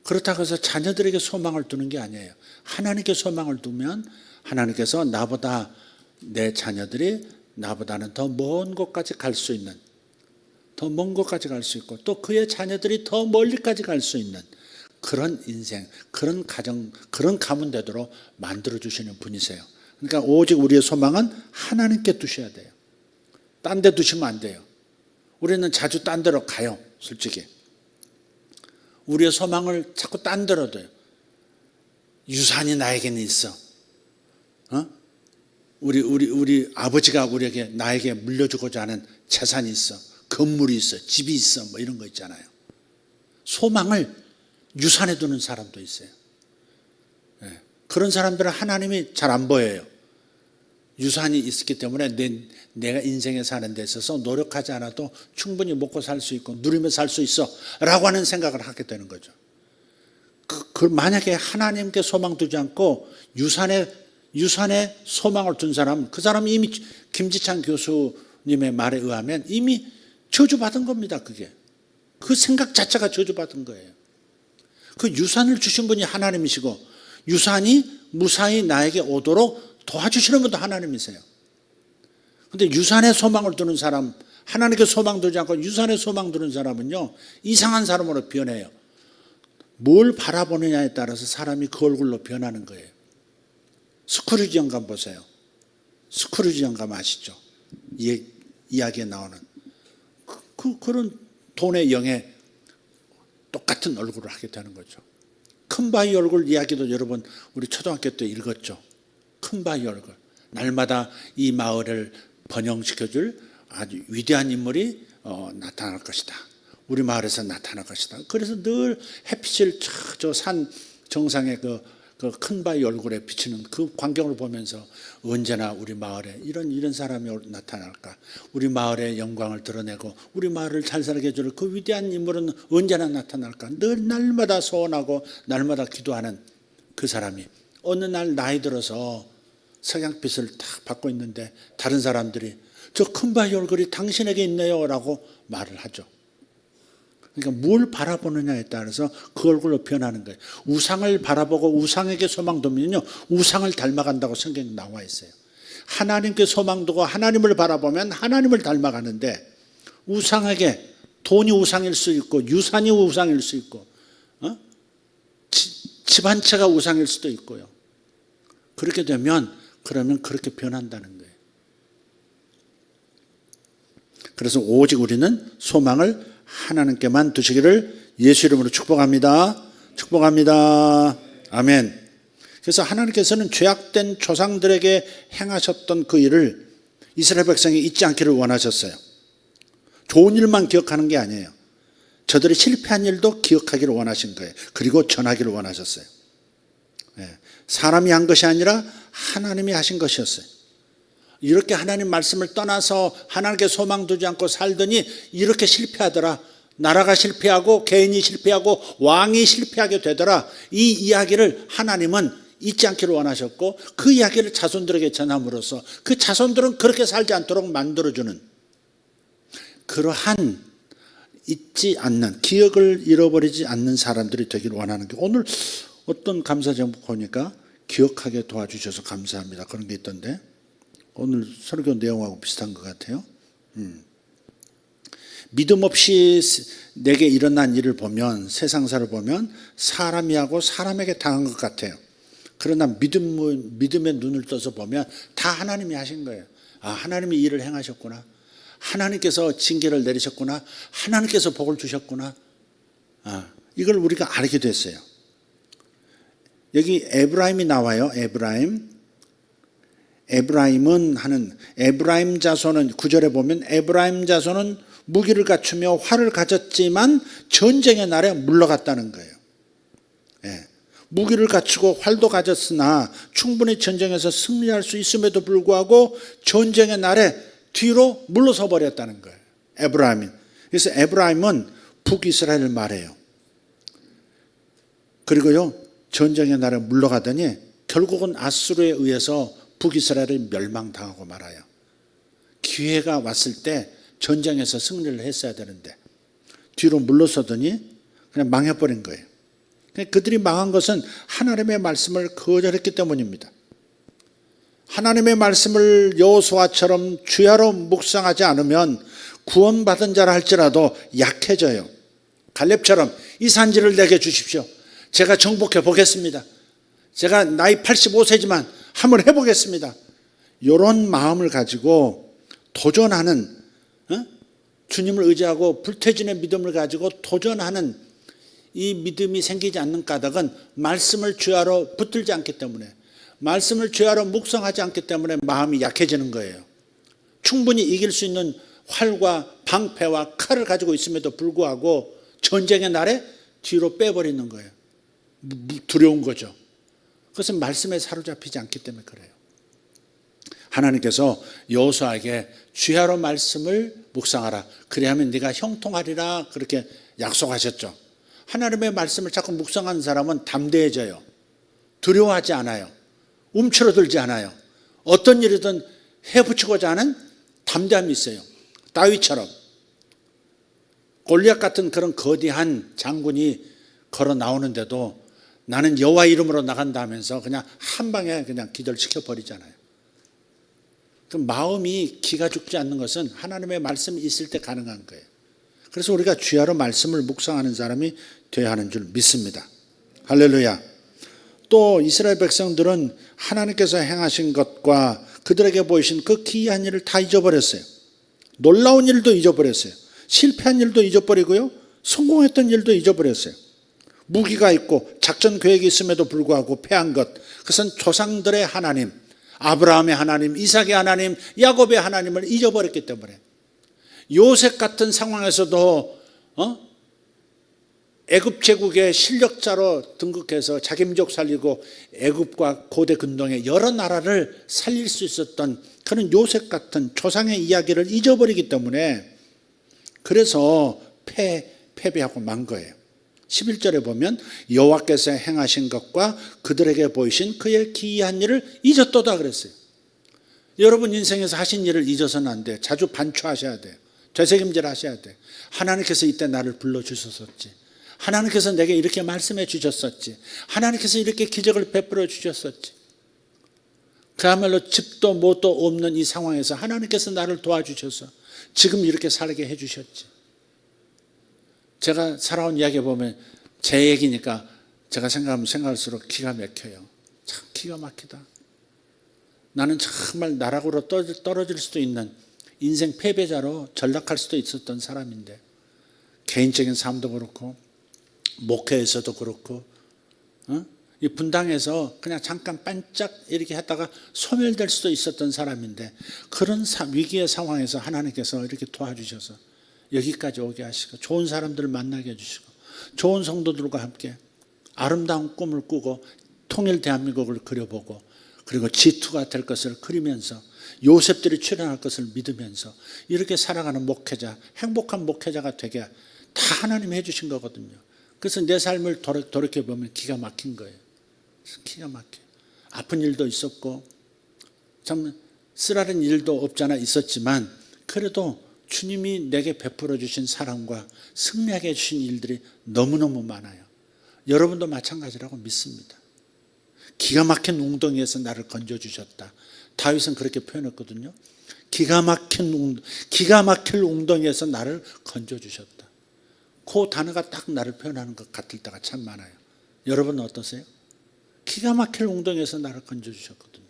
그렇다고 해서 자녀들에게 소망을 두는 게 아니에요. 하나님께 소망을 두면 하나님께서 내 자녀들이 나보다는 더 먼 곳까지 갈 수 있는, 더 먼 곳까지 갈 수 있고 또 그의 자녀들이 더 멀리까지 갈 수 있는 그런 인생, 그런 가정, 그런 가문 되도록 만들어주시는 분이세요. 그러니까 오직 우리의 소망은 하나님께 두셔야 돼요. 딴 데 두시면 안 돼요. 우리는 자주 딴 데로 가요. 솔직히 우리의 소망을 자꾸 딴 데로 둬요. 유산이 나에게는 있어. 우리 아버지가 나에게 물려주고자 하는 재산이 있어. 건물이 있어. 집이 있어. 뭐 이런 거 있잖아요. 소망을 유산에 두는 사람도 있어요. 그런 사람들은 하나님이 잘 안 보여요. 유산이 있기 때문에 내가 인생에 사는 데 있어서 노력하지 않아도 충분히 먹고 살 수 있고 누리며 살 수 있어 라고 하는 생각을 하게 되는 거죠. 만약에 하나님께 소망 두지 않고 유산에 소망을 둔 사람, 그 사람은 이미 김지찬 교수님의 말에 의하면 이미 저주받은 겁니다. 그게 그 생각 자체가 저주받은 거예요. 그 유산을 주신 분이 하나님이시고 유산이 무사히 나에게 오도록 도와주시는 분도 하나님이세요. 그런데 유산에 소망을 두는 사람, 하나님께 소망 두지 않고 유산에 소망 두는 사람은요, 이상한 사람으로 변해요. 뭘 바라보느냐에 따라서 사람이 그 얼굴로 변하는 거예요. 스크루지 영감 보세요. 스크루지 영감 아시죠? 이야기에 나오는 그런 돈의 영에 똑같은 얼굴을 하게 되는 거죠. 큰 바위 얼굴 이야기도 여러분 우리 초등학교 때 읽었죠. 큰 바위 얼굴. 날마다 이 마을을 번영시켜줄 아주 위대한 인물이 나타날 것이다. 우리 마을에서 나타날 것이다. 그래서 늘 햇빛을 저 산 정상에 그 큰 바위 얼굴에 비치는 그 광경을 보면서 언제나 우리 마을에 이런 사람이 나타날까? 우리 마을의 영광을 드러내고 우리 마을을 잘 살게 해줄 그 위대한 인물은 언제나 나타날까? 늘 날마다 소원하고 날마다 기도하는 그 사람이 어느 날 나이 들어서 석양빛을 탁 받고 있는데 다른 사람들이 저 큰 바위 얼굴이 당신에게 있네요 라고 말을 하죠. 그러니까 뭘 바라보느냐에 따라서 그 얼굴로 변하는 거예요. 우상을 바라보고 우상에게 소망 두면요, 우상을 닮아간다고 성경에 나와 있어요. 하나님께 소망 두고 하나님을 바라보면 하나님을 닮아가는데, 우상에게 돈이 우상일 수 있고 유산이 우상일 수 있고 집 한 채가 우상일 수도 있고요. 그렇게 되면 그러면 그렇게 변한다는 거예요. 그래서 오직 우리는 소망을 하나님께만 두시기를 예수 이름으로 축복합니다. 축복합니다. 아멘. 그래서 하나님께서는 죄악된 조상들에게 행하셨던 그 일을 이스라엘 백성이 잊지 않기를 원하셨어요. 좋은 일만 기억하는 게 아니에요. 저들이 실패한 일도 기억하기를 원하신 거예요. 그리고 전하기를 원하셨어요. 사람이 한 것이 아니라 하나님이 하신 것이었어요. 이렇게 하나님 말씀을 떠나서 하나님께 소망 두지 않고 살더니 이렇게 실패하더라. 나라가 실패하고 개인이 실패하고 왕이 실패하게 되더라. 이 이야기를 하나님은 잊지 않기를 원하셨고 그 이야기를 자손들에게 전함으로써 그 자손들은 그렇게 살지 않도록 만들어주는 그러한 잊지 않는, 기억을 잃어버리지 않는 사람들이 되기를 원하는 게, 오늘 어떤 감사 제목 보니까 기억하게 도와주셔서 감사합니다. 그런 게 있던데 오늘 설교 내용하고 비슷한 것 같아요. 믿음 없이 내게 일어난 일을 보면, 세상사를 보면 사람이 하고 사람에게 당한 것 같아요. 그러나 믿음의 눈을 떠서 보면 다 하나님이 하신 거예요. 아, 하나님이 일을 행하셨구나. 하나님께서 징계를 내리셨구나. 하나님께서 복을 주셨구나. 이걸 우리가 알게 됐어요. 여기 에브라임이 나와요. 에브라임은 하는, 에브라임 자손은 9절에 보면 에브라임 자손은 무기를 갖추며 활을 가졌지만 전쟁의 날에 물러갔다는 거예요. 무기를 갖추고 활도 가졌으나 충분히 전쟁에서 승리할 수 있음에도 불구하고 전쟁의 날에 뒤로 물러서 버렸다는 거예요. 에브라임이. 그래서 에브라임은 북이스라엘을 말해요. 그리고요, 전쟁의 날에 물러가더니 결국은 아수르에 의해서 북이스라엘을 멸망당하고 말아요. 기회가 왔을 때 전쟁에서 승리를 했어야 되는데 뒤로 물러서더니 그냥 망해버린 거예요. 그들이 망한 것은 하나님의 말씀을 거절했기 때문입니다. 하나님의 말씀을 여호수아처럼 주야로 묵상하지 않으면 구원받은 자라 할지라도 약해져요. 갈렙처럼 이 산지를 내게 주십시오. 제가 정복해 보겠습니다. 제가 나이 85세지만 한번 해보겠습니다. 이런 마음을 가지고 도전하는, 주님을 의지하고 불태진의 믿음을 가지고 도전하는 이 믿음이 생기지 않는 까닭은 말씀을 주야로 붙들지 않기 때문에, 말씀을 주야로 묵상하지 않기 때문에 마음이 약해지는 거예요. 충분히 이길 수 있는 활과 방패와 칼을 가지고 있음에도 불구하고 전쟁의 날에 뒤로 빼버리는 거예요. 두려운 거죠. 그것은 말씀에 사로잡히지 않기 때문에 그래요. 하나님께서 여호수아에게 주야로 말씀을 묵상하라. 그래야면 네가 형통하리라 그렇게 약속하셨죠. 하나님의 말씀을 자꾸 묵상하는 사람은 담대해져요. 두려워하지 않아요. 움츠러들지 않아요. 어떤 일이든 해붙이고자 하는 담대함이 있어요. 다윗처럼 골리앗 같은 그런 거대한 장군이 걸어 나오는데도 나는 여호와 이름으로 나간다 하면서 그냥 한 방에 그냥 기절시켜 버리잖아요. 그 마음이 기가 죽지 않는 것은 하나님의 말씀이 있을 때 가능한 거예요. 그래서 우리가 주야로 말씀을 묵상하는 사람이 되어야 하는 줄 믿습니다. 할렐루야. 또 이스라엘 백성들은 하나님께서 행하신 것과 그들에게 보이신 그 기이한 일을 다 잊어버렸어요. 놀라운 일도 잊어버렸어요. 실패한 일도 잊어버리고요, 성공했던 일도 잊어버렸어요. 무기가 있고 작전 계획이 있음에도 불구하고 패한 것, 그것은 조상들의 하나님, 아브라함의 하나님, 이삭의 하나님, 야곱의 하나님을 잊어버렸기 때문에, 요셉 같은 상황에서도 애굽 제국의 실력자로 등극해서 자기 민족 살리고 애굽과 고대 근동의 여러 나라를 살릴 수 있었던 그런 요셉 같은 조상의 이야기를 잊어버리기 때문에, 그래서 패배하고 만 거예요. 11절에 보면 여호와께서 행하신 것과 그들에게 보이신 그의 기이한 일을 잊었도다 그랬어요. 여러분 인생에서 하신 일을 잊어서는 안 돼요. 자주 반추하셔야 돼요. 되새김질 하셔야 돼요. 하나님께서 이때 나를 불러주셨었지, 하나님께서 내게 이렇게 말씀해 주셨었지, 하나님께서 이렇게 기적을 베풀어 주셨었지. 그야말로 집도 뭣도 없는 이 상황에서 하나님께서 나를 도와주셔서 지금 이렇게 살게 해 주셨지. 제가 살아온 이야기 보면 제 얘기니까 제가 생각하면 생각할수록 기가 막혀요. 참 기가 막히다. 나는 정말 나락으로 떨어질 수도 있는 인생 패배자로 전락할 수도 있었던 사람인데, 개인적인 삶도 그렇고 목회에서도 그렇고 이 분당에서 그냥 잠깐 반짝 이렇게 했다가 소멸될 수도 있었던 사람인데, 그런 위기의 상황에서 하나님께서 이렇게 도와주셔서 여기까지 오게 하시고 좋은 사람들을 만나게 해주시고 좋은 성도들과 함께 아름다운 꿈을 꾸고 통일 대한민국을 그려보고, 그리고 G2가 될 것을 그리면서 요셉들이 출현할 것을 믿으면서 이렇게 살아가는 목회자, 행복한 목회자가 되게 다 하나님이 해주신 거거든요. 그래서 내 삶을 돌이켜보면 기가 막힌 거예요. 기가 막혀요. 아픈 일도 있었고 참 쓰라린 일도 없잖아 있었지만, 그래도 주님이 내게 베풀어 주신 사랑과 승리하게 해주신 일들이 너무너무 많아요. 여러분도 마찬가지라고 믿습니다. 기가 막힌 웅덩이에서 나를 건져주셨다. 다윗은 그렇게 표현했거든요. 기가 막힐 웅덩이에서 나를 건져주셨다. 그 단어가 딱 나를 표현하는 것 같을 때가 참 많아요. 여러분은 어떠세요? 기가 막힐 웅덩이에서 나를 건져주셨거든요.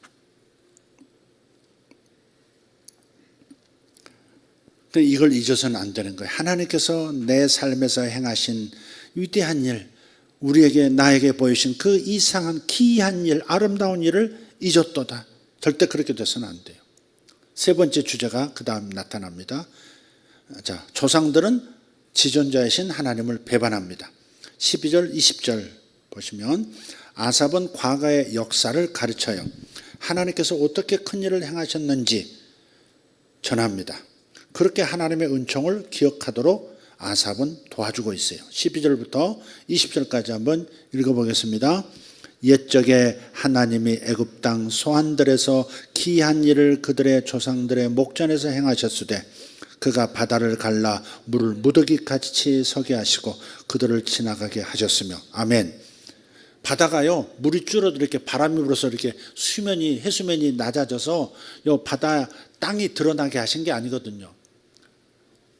이걸 잊어서는 안 되는 거예요. 하나님께서 내 삶에서 행하신 위대한 일, 우리에게 나에게 보이신 그 이상한 기이한 일, 아름다운 일을 잊었도다. 절대 그렇게 돼서는 안 돼요. 세 번째 주제가 그 다음 나타납니다. 자, 조상들은 지존자이신 하나님을 배반합니다. 12절 20절 보시면 아삽은 과거의 역사를 가르쳐요. 하나님께서 어떻게 큰 일을 행하셨는지 전합니다. 그렇게 하나님의 은총을 기억하도록 아삽은 도와주고 있어요. 12절부터 20절까지 한번 읽어보겠습니다. 옛적에 하나님이 애굽 땅 소환들에서 기이한 일을 그들의 조상들의 목전에서 행하셨으되 그가 바다를 갈라 물을 무더기같이 서게 하시고 그들을 지나가게 하셨으며. 아멘. 바다가요, 물이 줄어도 이렇게 바람이 불어서 이렇게 해수면이 낮아져서 요 바다 땅이 드러나게 하신 게 아니거든요.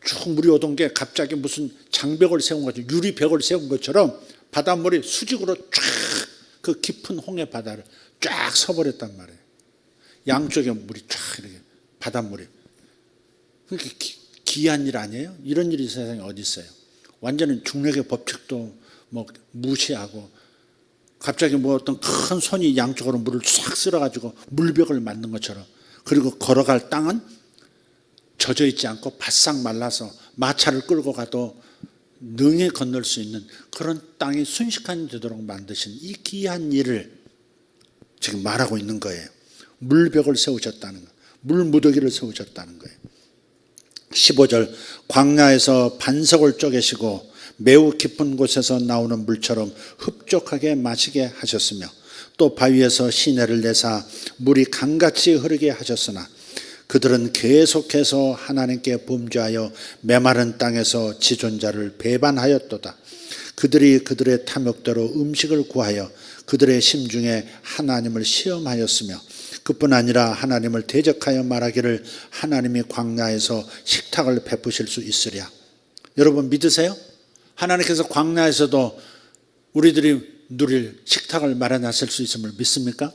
쭉 물이 오던 게 갑자기 무슨 장벽을 세운 것처럼, 유리벽을 세운 것처럼 바닷물이 수직으로 쫙 그 깊은 홍해 바다를 쫙 서버렸단 말이에요. 양쪽에 물이 쫙 이렇게 바닷물이. 그렇게 기이한 일 아니에요? 이런 일이 세상에 어디 있어요? 완전히 중력의 법칙도 뭐 무시하고 갑자기 뭐 어떤 큰 손이 양쪽으로 물을 싹 쓸어가지고 물벽을 만든 것처럼, 그리고 걸어갈 땅은 젖어 있지 않고 바싹 말라서 마차를 끌고 가도 능히 건널 수 있는 그런 땅이 순식간에 되도록 만드신 이 기이한 일을 지금 말하고 있는 거예요. 물벽을 세우셨다는 거, 물무더기를 세우셨다는 거예요. 15절 광야에서 반석을 쪼개시고 매우 깊은 곳에서 나오는 물처럼 흡족하게 마시게 하셨으며 또 바위에서 시내를 내사 물이 강같이 흐르게 하셨으나 그들은 계속해서 하나님께 범죄하여 메마른 땅에서 지존자를 배반하였도다. 그들이 그들의 탐욕대로 음식을 구하여 그들의 심중에 하나님을 시험하였으며 그뿐 아니라 하나님을 대적하여 말하기를 하나님이 광야에서 식탁을 베푸실 수 있으랴. 여러분 믿으세요? 하나님께서 광야에서도 우리들이 누릴 식탁을 마련하실 수 있음을 믿습니까?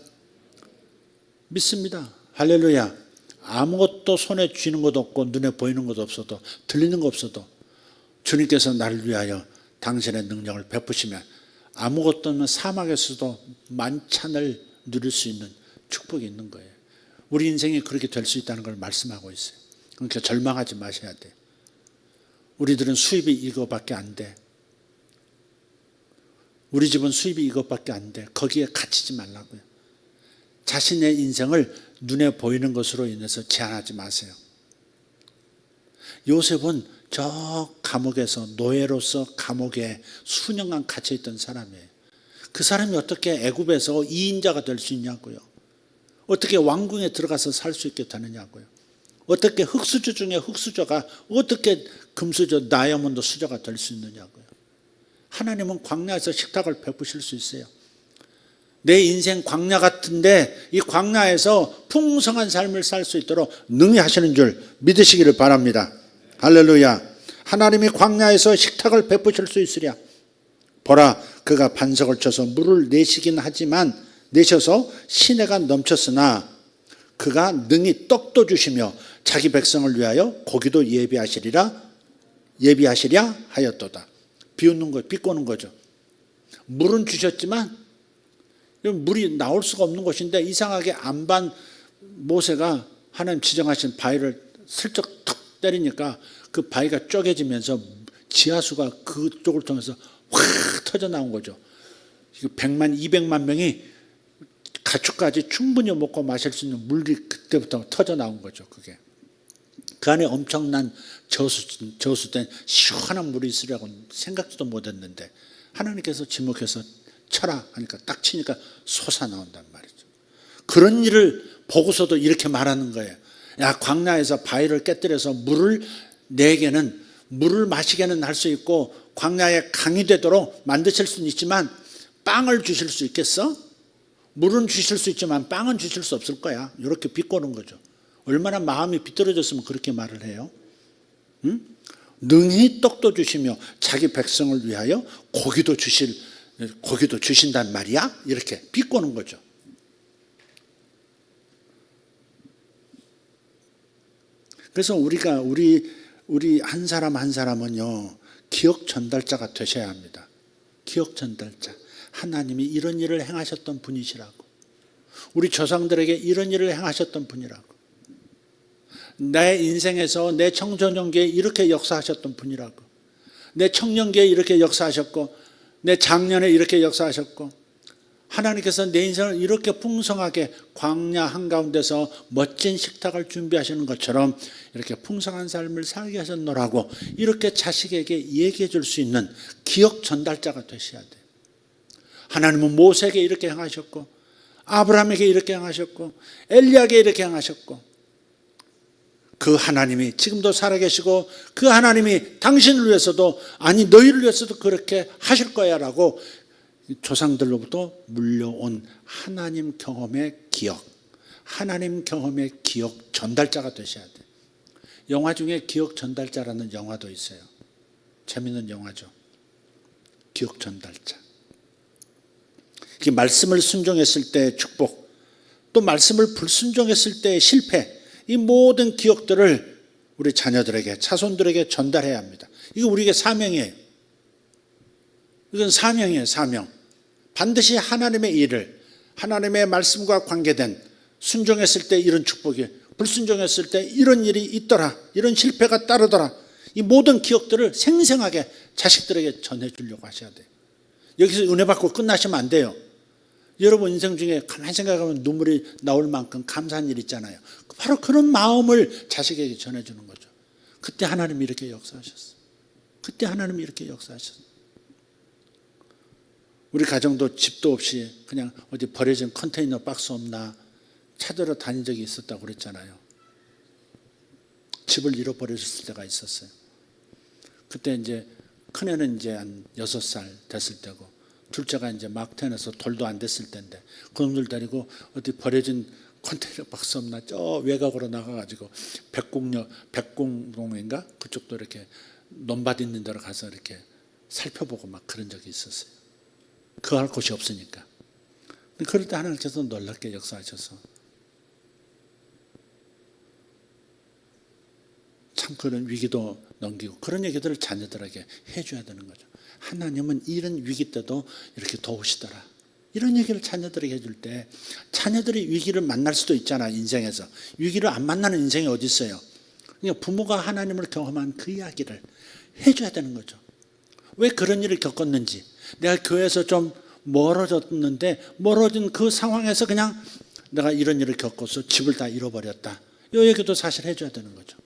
믿습니다. 할렐루야. 아무것도 손에 쥐는 것도 없고 눈에 보이는 것도 없어도, 들리는 것 없어도 주님께서 나를 위하여 당신의 능력을 베푸시면 아무것도 없는 사막에서도 만찬을 누릴 수 있는 축복이 있는 거예요. 우리 인생이 그렇게 될 수 있다는 걸 말씀하고 있어요. 그러니까 절망하지 마셔야 돼요. 우리들은 수입이 이거밖에 안 돼. 우리 집은 수입이 이것밖에 안 돼. 거기에 갇히지 말라고요. 자신의 인생을 눈에 보이는 것으로 인해서 제한하지 마세요. 요셉은 저 감옥에서 노예로서 감옥에 수년간 갇혀있던 사람이에요. 그 사람이 어떻게 애굽에서 2인자가 될 수 있냐고요. 어떻게 왕궁에 들어가서 살 수 있게 되느냐고요. 어떻게 흙수저 중에 흙수저가 어떻게 금수저, 다이아몬드 수저가 될 수 있느냐고요. 하나님은 광야에서 식탁을 베푸실 수 있어요. 내 인생 광야 같은데 이 광야에서 풍성한 삶을 살 수 있도록 능히 하시는 줄 믿으시기를 바랍니다. 할렐루야. 하나님이 광야에서 식탁을 베푸실 수 있으랴. 보라, 그가 반석을 쳐서 물을 내시긴 하지만 내셔서 시내가 넘쳤으나 그가 능히 떡도 주시며 자기 백성을 위하여 고기도 예비하시랴 하였도다. 비웃는 거, 비꼬는 거죠. 물은 주셨지만 물이 나올 수가 없는 곳인데 이상하게 안반 모세가 하나님 지정하신 바위를 슬쩍 툭 때리니까 그 바위가 쪼개지면서 지하수가 그쪽을 통해서 확 터져 나온 거죠. 100만, 200만 명이 가축까지 충분히 먹고 마실 수 있는 물이 그때부터 터져 나온 거죠. 그게. 그 안에 엄청난 저수된 시원한 물이 있으려고 생각도 못했는데 하나님께서 지목해서 쳐라 하니까 딱 치니까 솟아 나온단 말이죠. 그런 일을 보고서도 이렇게 말하는 거예요. 야, 광야에서 바위를 깨뜨려서 물을 내게는, 물을 마시게는 할 수 있고 광야에 강이 되도록 만드실 수는 있지만 빵을 주실 수 있겠어? 물은 주실 수 있지만 빵은 주실 수 없을 거야. 이렇게 비꼬는 거죠. 얼마나 마음이 비뚤어졌으면 그렇게 말을 해요. 응? 능히 떡도 주시며 자기 백성을 위하여 고기도 주신단 말이야? 이렇게 비꼬는 거죠. 그래서 우리 한 사람 한 사람은요, 기억 전달자가 되셔야 합니다. 기억 전달자. 하나님이 이런 일을 행하셨던 분이시라고. 우리 조상들에게 이런 일을 행하셨던 분이라고. 내 인생에서 내 청소년기에 이렇게 역사하셨던 분이라고. 내 청년기에 이렇게 역사하셨고 내 장년에 이렇게 역사하셨고 하나님께서 내 인생을 이렇게 풍성하게 광야 한가운데서 멋진 식탁을 준비하시는 것처럼 이렇게 풍성한 삶을 살게 하셨노라고 이렇게 자식에게 얘기해 줄 수 있는 기억 전달자가 되셔야 돼요. 하나님은 모세에게 이렇게 행하셨고 아브라함에게 이렇게 행하셨고 엘리야에게 이렇게 행하셨고 그 하나님이 지금도 살아계시고 그 하나님이 당신을 위해서도 아니 너희를 위해서도 그렇게 하실 거야 라고 조상들로부터 물려온 하나님 경험의 기억, 하나님 경험의 기억 전달자가 되셔야 돼요. 영화 중에 기억 전달자라는 영화도 있어요. 재밌는 영화죠. 기억 전달자. 말씀을 순종했을 때의 축복, 또 말씀을 불순종했을 때의 실패, 이 모든 기억들을 우리 자녀들에게, 자손들에게 전달해야 합니다. 이거 우리에게 사명이에요. 이건 사명이에요, 사명. 반드시 하나님의 일을, 하나님의 말씀과 관계된 순종했을 때 이런 축복이, 불순종했을 때 이런 일이 있더라, 이런 실패가 따르더라. 이 모든 기억들을 생생하게 자식들에게 전해주려고 하셔야 돼요. 여기서 은혜 받고 끝나시면 안 돼요. 여러분 인생 중에 가만히 생각하면 눈물이 나올 만큼 감사한 일 있잖아요. 바로 그런 마음을 자식에게 전해주는 거죠. 그때 하나님이 이렇게 역사하셨어. 그때 하나님이 이렇게 역사하셨어. 우리 가정도 집도 없이 그냥 어디 버려진 컨테이너 박스 없나 찾으러 다닌 적이 있었다고 그랬잖아요. 집을 잃어버렸을 때가 있었어요. 그때 이제 큰애는 이제 한 6살 됐을 때고 둘째가 이제 막 태어나서 돌도 안 됐을 때인데 그놈들 데리고 어디 버려진 컨테이너 박스 없나 저 외곽으로 나가가지고 백공동인가 그쪽도 이렇게 논밭 있는 데로 가서 이렇게 살펴보고 막 그런 적이 있었어요. 그거 할 곳이 없으니까. 그럴 때 하나님께서 놀랍게 역사하셔서 참 그런 위기도 넘기고 그런 얘기들을 자녀들에게 해줘야 되는 거죠. 하나님은 이런 위기 때도 이렇게 도우시더라. 이런 얘기를 자녀들에게 해줄 때 자녀들이 위기를 만날 수도 있잖아. 인생에서 위기를 안 만나는 인생이 어디 있어요. 그러니까 부모가 하나님을 경험한 그 이야기를 해줘야 되는 거죠. 왜 그런 일을 겪었는지, 내가 교회에서 좀 멀어졌는데 멀어진 그 상황에서 그냥 내가 이런 일을 겪어서 집을 다 잃어버렸다. 이 얘기도 사실 해줘야 되는 거죠.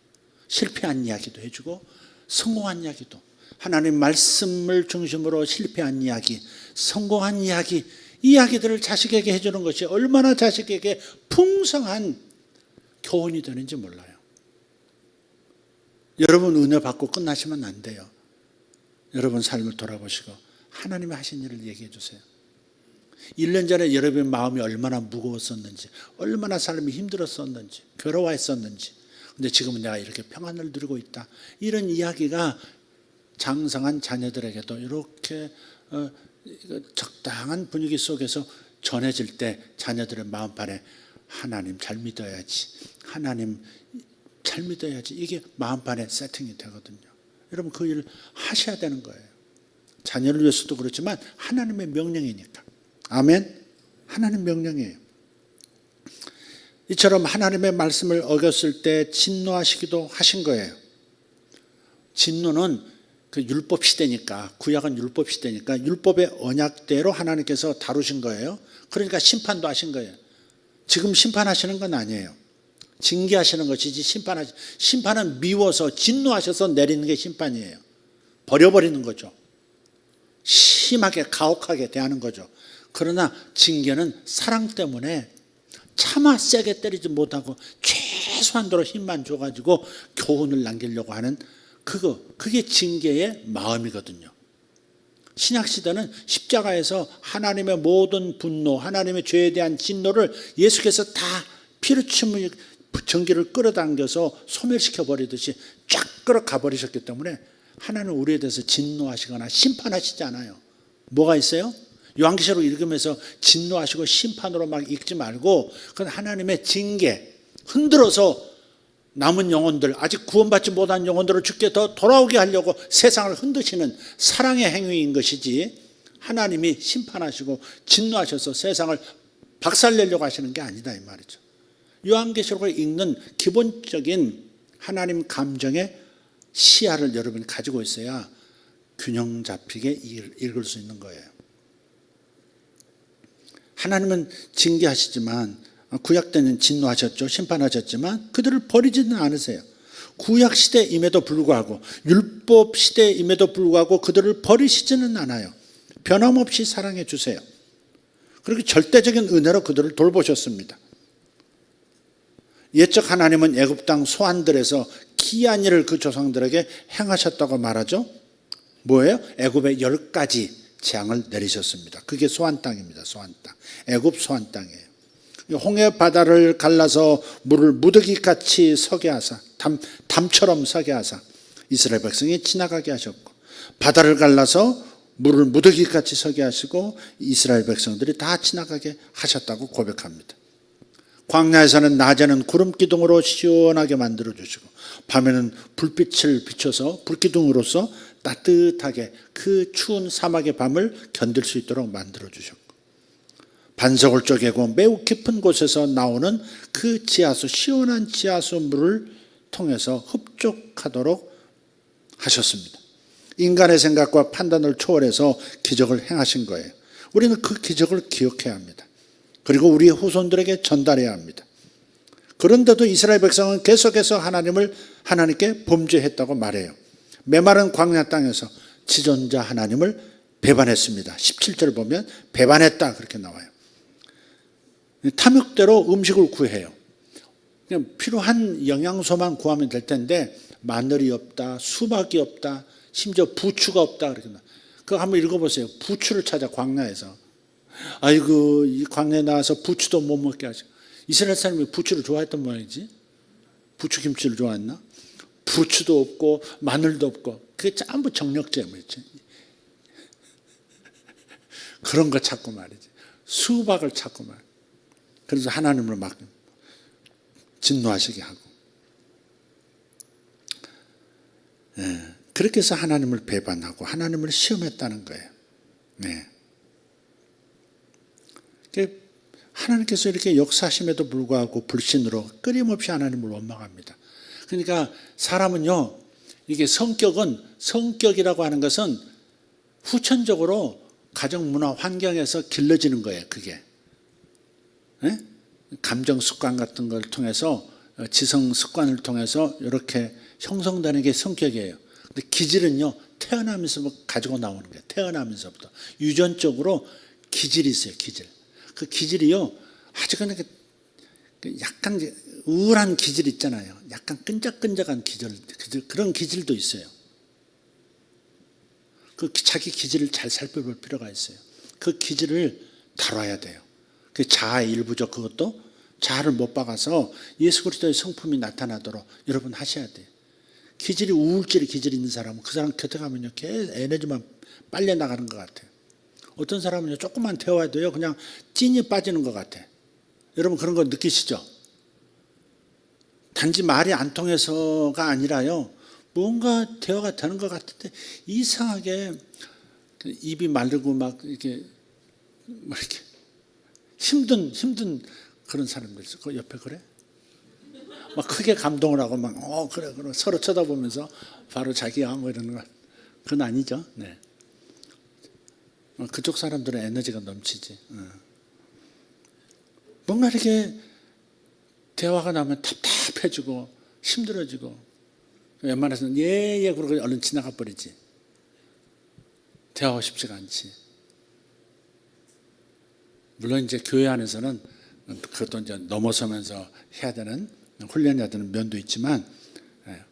실패한 이야기도 해주고 성공한 이야기도, 하나님 말씀을 중심으로 실패한 이야기, 성공한 이야기, 이야기들을 자식에게 해주는 것이 얼마나 자식에게 풍성한 교훈이 되는지 몰라요. 여러분 은혜 받고 끝나시면 안 돼요. 여러분 삶을 돌아보시고 하나님이 하신 일을 얘기해 주세요. 1년 전에 여러분의 마음이 얼마나 무거웠었는지, 얼마나 삶이 힘들었었는지, 괴로워했었는지, 근데 지금은 내가 이렇게 평안을 누리고 있다. 이런 이야기가 장성한 자녀들에게도 이렇게 적당한 분위기 속에서 전해질 때 자녀들의 마음판에 하나님 잘 믿어야지, 하나님 잘 믿어야지, 이게 마음판에 세팅이 되거든요. 여러분 그 일을 하셔야 되는 거예요. 자녀를 위해서도 그렇지만 하나님의 명령이니까. 아멘. 하나님 명령이에요. 이처럼 하나님의 말씀을 어겼을 때 진노하시기도 하신 거예요. 진노는 그 율법 시대니까, 구약은 율법 시대니까 율법의 언약대로 하나님께서 다루신 거예요. 그러니까 심판도 하신 거예요. 지금 심판하시는 건 아니에요. 징계하시는 것이지 심판은 미워서 진노하셔서 내리는 게 심판이에요. 버려버리는 거죠. 심하게 가혹하게 대하는 거죠. 그러나 징계는 사랑 때문에 차마 세게 때리지 못하고 최소한도로 힘만 줘가지고 교훈을 남기려고 하는 그게 징계의 마음이거든요. 신약시대는 십자가에서 하나님의 모든 분노, 하나님의 죄에 대한 진노를 예수께서 다 피로 침을 전기를 끌어당겨서 소멸시켜 버리듯이 쫙 끌어가 버리셨기 때문에 하나님은 우리에 대해서 진노하시거나 심판하시지 않아요. 뭐가 있어요? 요한계시록 읽으면서 진노하시고 심판으로 막 읽지 말고 그건 하나님의 징계, 흔들어서 남은 영혼들, 아직 구원받지 못한 영혼들을 주께 더 돌아오게 하려고 세상을 흔드시는 사랑의 행위인 것이지, 하나님이 심판하시고 진노하셔서 세상을 박살내려고 하시는 게 아니다 이 말이죠. 요한계시록을 읽는 기본적인 하나님 감정의 시야를 여러분이 가지고 있어야 균형 잡히게 읽을 수 있는 거예요. 하나님은 징계하시지만, 구약 때는 진노하셨죠. 심판하셨지만 그들을 버리지는 않으세요. 구약 시대임에도 불구하고, 율법 시대임에도 불구하고 그들을 버리시지는 않아요. 변함없이 사랑해 주세요. 그리고 절대적인 은혜로 그들을 돌보셨습니다. 옛적 하나님은 애굽 땅 소환들에서 기이한 일을 그 조상들에게 행하셨다고 말하죠. 뭐예요? 애굽의 10가지 재앙을 내리셨습니다. 그게 소환 땅입니다. 소환 땅. 애굽 소환 땅이에요. 홍해 바다를 갈라서 물을 무더기같이 서게 하사, 담처럼 서게 하사 이스라엘 백성이 지나가게 하셨고, 바다를 갈라서 물을 무더기같이 서게 하시고 이스라엘 백성들이 다 지나가게 하셨다고 고백합니다. 광야에서는 낮에는 구름 기둥으로 시원하게 만들어 주시고 밤에는 불빛을 비춰서 불기둥으로서 따뜻하게 그 추운 사막의 밤을 견딜 수 있도록 만들어 주셨고, 반석을 쪼개고 매우 깊은 곳에서 나오는 그 지하수, 시원한 지하수 물을 통해서 흡족하도록 하셨습니다. 인간의 생각과 판단을 초월해서 기적을 행하신 거예요. 우리는 그 기적을 기억해야 합니다. 그리고 우리의 후손들에게 전달해야 합니다. 그런데도 이스라엘 백성은 계속해서 하나님께 범죄했다고 말해요. 메마른 광야 땅에서 지존자 하나님을 배반했습니다. 17절 보면 배반했다 그렇게 나와요. 탐욕대로 음식을 구해요. 그냥 필요한 영양소만 구하면 될 텐데 마늘이 없다, 수박이 없다, 심지어 부추가 없다 그렇게 나와요. 그거 한번 읽어보세요. 부추를 찾아 광야에서. 아이고, 이 광야에 나와서 부추도 못 먹게 하죠. 이스라엘 사람이 부추를 좋아했던 모양이지. 부추김치를 좋아했나? 부추도 없고 마늘도 없고 그게 전부 정력제물이지. 그런 거 찾고 말이지. 수박을 찾고 말이지. 그래서 하나님을 막 진노하시게 하고. 그렇게 해서 하나님을 배반하고 하나님을 시험했다는 거예요. 네. 하나님께서 이렇게 역사하심에도 불구하고 불신으로 끊임없이 하나님을 원망합니다. 그러니까 사람은요, 이게 성격이라고 하는 것은 후천적으로 가정 문화 환경에서 길러지는 거예요. 그게 감정 습관 같은 걸 통해서, 지성 습관을 통해서 이렇게 형성되는 게 성격이에요. 근데 기질은요, 태어나면서 가지고 나오는 거예요. 태어나면서부터 유전적으로 기질이 있어요. 기질. 그 기질이요, 아주 그냥 약간 우울한 기질 있잖아요. 약간 끈적끈적한 기질, 그런 기질도 있어요. 그 자기 기질을 잘 살펴볼 필요가 있어요. 그 기질을 다뤄야 돼요. 그 자아의 일부죠. 그것도 자아를 못 박아서 예수 그리스도의 성품이 나타나도록 여러분 하셔야 돼요. 기질이 우울질 기질이 있는 사람은 그 사람 곁에 가면요, 계속 에너지만 빨려 나가는 것 같아요. 어떤 사람은요, 조금만 태워도요, 그냥 찐이 빠지는 것 같아. 여러분 그런 거 느끼시죠? 단지 말이 안 통해서가 아니라요, 뭔가 대화가 되는 것 같은데 이상하게 입이 마르고 막 이렇게 힘든 그런 사람들 있어. 그 옆에 그래? 막 크게 감동을 하고 막 그래 서로 쳐다보면서 바로 자기야 뭐 이러는 거, 그건 아니죠. 네. 그쪽 사람들은 에너지가 넘치지. 뭔가 이렇게 대화가 나면 답답해지고 힘들어지고 웬만해서는 예 그러고 얼른 지나가 버리지. 대화하고 싶지가 않지. 물론 이제 교회 안에서는 그것도 이제 넘어서면서 해야 되는, 훈련해야 되는 면도 있지만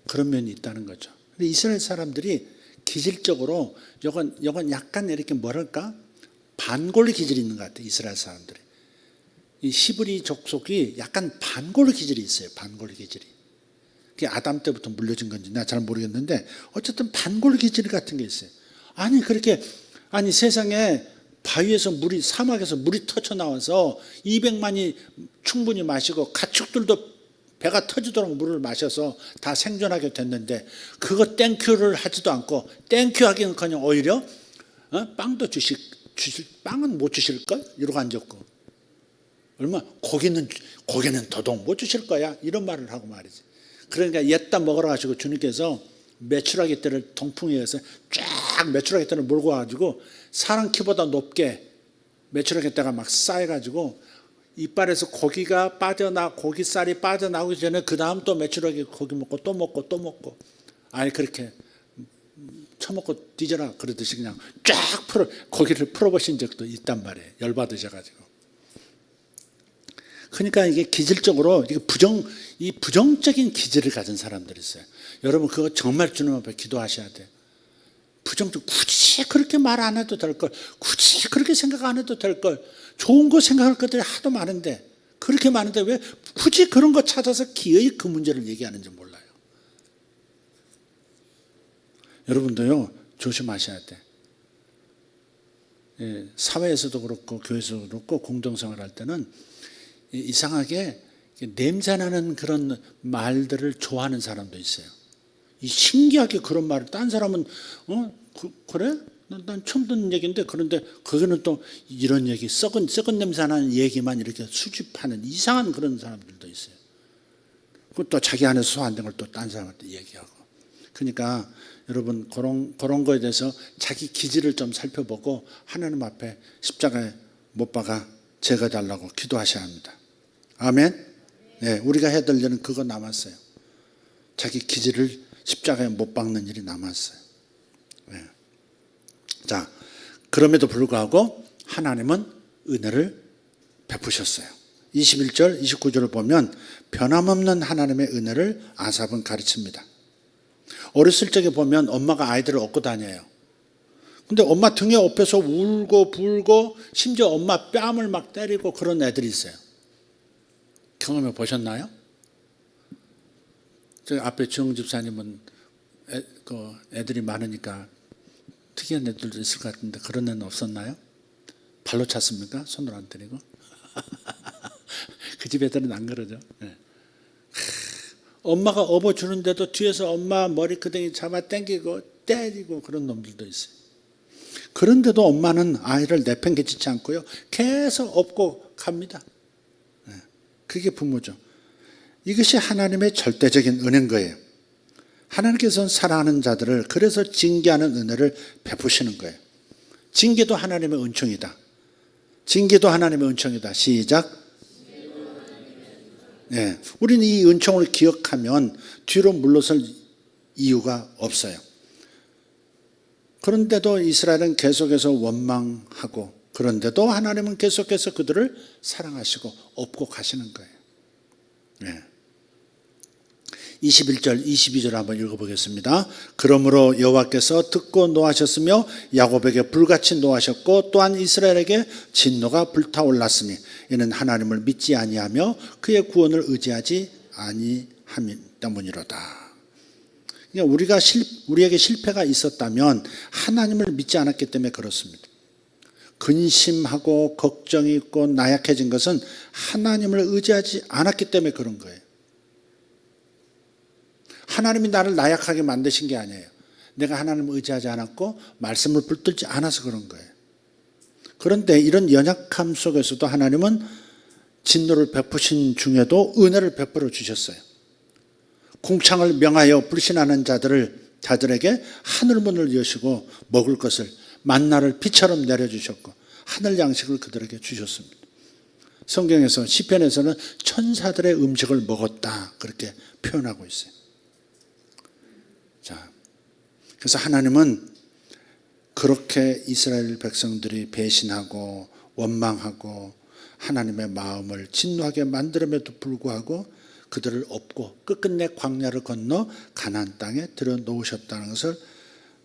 그런 면이 있다는 거죠. 근데 이스라엘 사람들이 기질적으로 요건 약간 이렇게 뭐랄까 반골 기질이 있는 것 같아요. 이스라엘 사람들이. 이 히브리 족속이 약간 반골 기질이 있어요. 반골 기질이. 그게 아담 때부터 물려진 건지 나 잘 모르겠는데 어쨌든 반골 기질 같은 게 있어요. 아니 세상에 바위에서 사막에서 물이 터져 나와서 200만이 충분히 마시고 가축들도 배가 터지도록 물을 마셔서 다 생존하게 됐는데 그거 땡큐를 하지도 않고, 땡큐 하기는커녕 오히려 빵도 빵은 못 주실걸? 이러고 앉았고, 고기는 더더욱 못 주실 거야 이런 말을 하고 말이지. 그러니까 옛다 먹으러 가시고 주님께서 메추라기 떼를 동풍에서 쫙 메추라기 떼를 몰고 와가지고 사람 키보다 높게 메추라기 떼가 막 쌓여가지고 이빨에서 고기살이 빠져나오기 전에 그 다음 또 메추라기 고기 먹고 또 먹고 아니 그렇게 처먹고 뒤져라 그러듯이 그냥 쫙 고기를 풀어보신 적도 있단 말이에요. 열받으셔가지고. 그러니까 이게 기질적으로 이 부정적인 기질을 가진 사람들이 있어요. 여러분 그거 정말 주님 앞에 기도하셔야 돼요. 굳이 그렇게 말 안 해도 될 걸, 굳이 그렇게 생각 안 해도 될 걸, 좋은 거 생각할 것들이 하도 많은데, 그렇게 많은데 왜 굳이 그런 거 찾아서 기어이 그 문제를 얘기하는지 몰라요. 여러분도요 조심하셔야 돼. 사회에서도 그렇고 교회에서도 그렇고 공동생활 할 때는 이상하게 냄새나는 그런 말들을 좋아하는 사람도 있어요. 신기하게 그런 말을 딴 사람은 그래? 난 처음 듣는 얘기인데, 그런데 그거는 또 이런 얘기 썩은 냄새나는 얘기만 이렇게 수집하는 이상한 그런 사람들도 있어요. 그것도 자기 안에서 소화된 걸 또 딴 사람한테 얘기하고. 그러니까 여러분 그런 거에 대해서 자기 기질을 좀 살펴보고 하나님 앞에 십자가에 못 박아 제거해달라고 기도하셔야 합니다. 아멘. 네, 우리가 해야 될 일은 그거 남았어요. 자기 기질을 십자가에 못 박는 일이 남았어요. 네. 자, 그럼에도 불구하고 하나님은 은혜를 베푸셨어요. 21절, 29절을 보면 변함없는 하나님의 은혜를 아삽은 가르칩니다. 어렸을 적에 보면 엄마가 아이들을 업고 다녀요. 근데 엄마 등에 업혀서 울고 불고 심지어 엄마 뺨을 막 때리고 그런 애들이 있어요. 경험해 보셨나요? 저 앞에 정 집사님은 애들이 많으니까 특이한 애들도 있을 것 같은데 그런 애는 없었나요? 발로 찼습니까? 손으로 안 때리고? 그 집 애들은 안 그러죠. 네. 엄마가 업어주는데도 뒤에서 엄마 머리끄댕이 잡아 당기고 때리고 그런 놈들도 있어요. 그런데도 엄마는 아이를 내팽개치지 않고요. 계속 업고 갑니다. 그게 부모죠. 이것이 하나님의 절대적인 은혜인 거예요. 하나님께서는 사랑하는 자들을 그래서 징계하는 은혜를 베푸시는 거예요. 징계도 하나님의 은총이다. 징계도 하나님의 은총이다. 시작. 네, 우리는 이 은총을 기억하면 뒤로 물러설 이유가 없어요. 그런데도 이스라엘은 계속해서 원망하고 그런데도 하나님은 계속해서 그들을 사랑하시고 업고 가시는 거예요. 네. 21절, 22절 한번 읽어보겠습니다. 그러므로 여호와께서 듣고 노하셨으며 야곱에게 불같이 노하셨고 또한 이스라엘에게 진노가 불타올랐으니 이는 하나님을 믿지 아니하며 그의 구원을 의지하지 아니함 때문이로다. 그러니까 우리에게 실패가 있었다면 하나님을 믿지 않았기 때문에 그렇습니다. 근심하고 걱정이 있고 나약해진 것은 하나님을 의지하지 않았기 때문에 그런 거예요. 하나님이 나를 나약하게 만드신 게 아니에요. 내가 하나님을 의지하지 않았고 말씀을 붙들지 않아서 그런 거예요. 그런데 이런 연약함 속에서도 하나님은 진노를 베푸신 중에도 은혜를 베풀어 주셨어요. 궁창을 명하여 불신하는 자들에게 하늘문을 여시고 먹을 것을 만나를 비처럼 내려주셨고 하늘 양식을 그들에게 주셨습니다. 성경에서 시편에서는 천사들의 음식을 먹었다 그렇게 표현하고 있어요. 자, 그래서 하나님은 그렇게 이스라엘 백성들이 배신하고 원망하고 하나님의 마음을 진노하게 만들음에도 불구하고 그들을 업고 끝끝내 광야를 건너 가나안 땅에 들여놓으셨다는 것을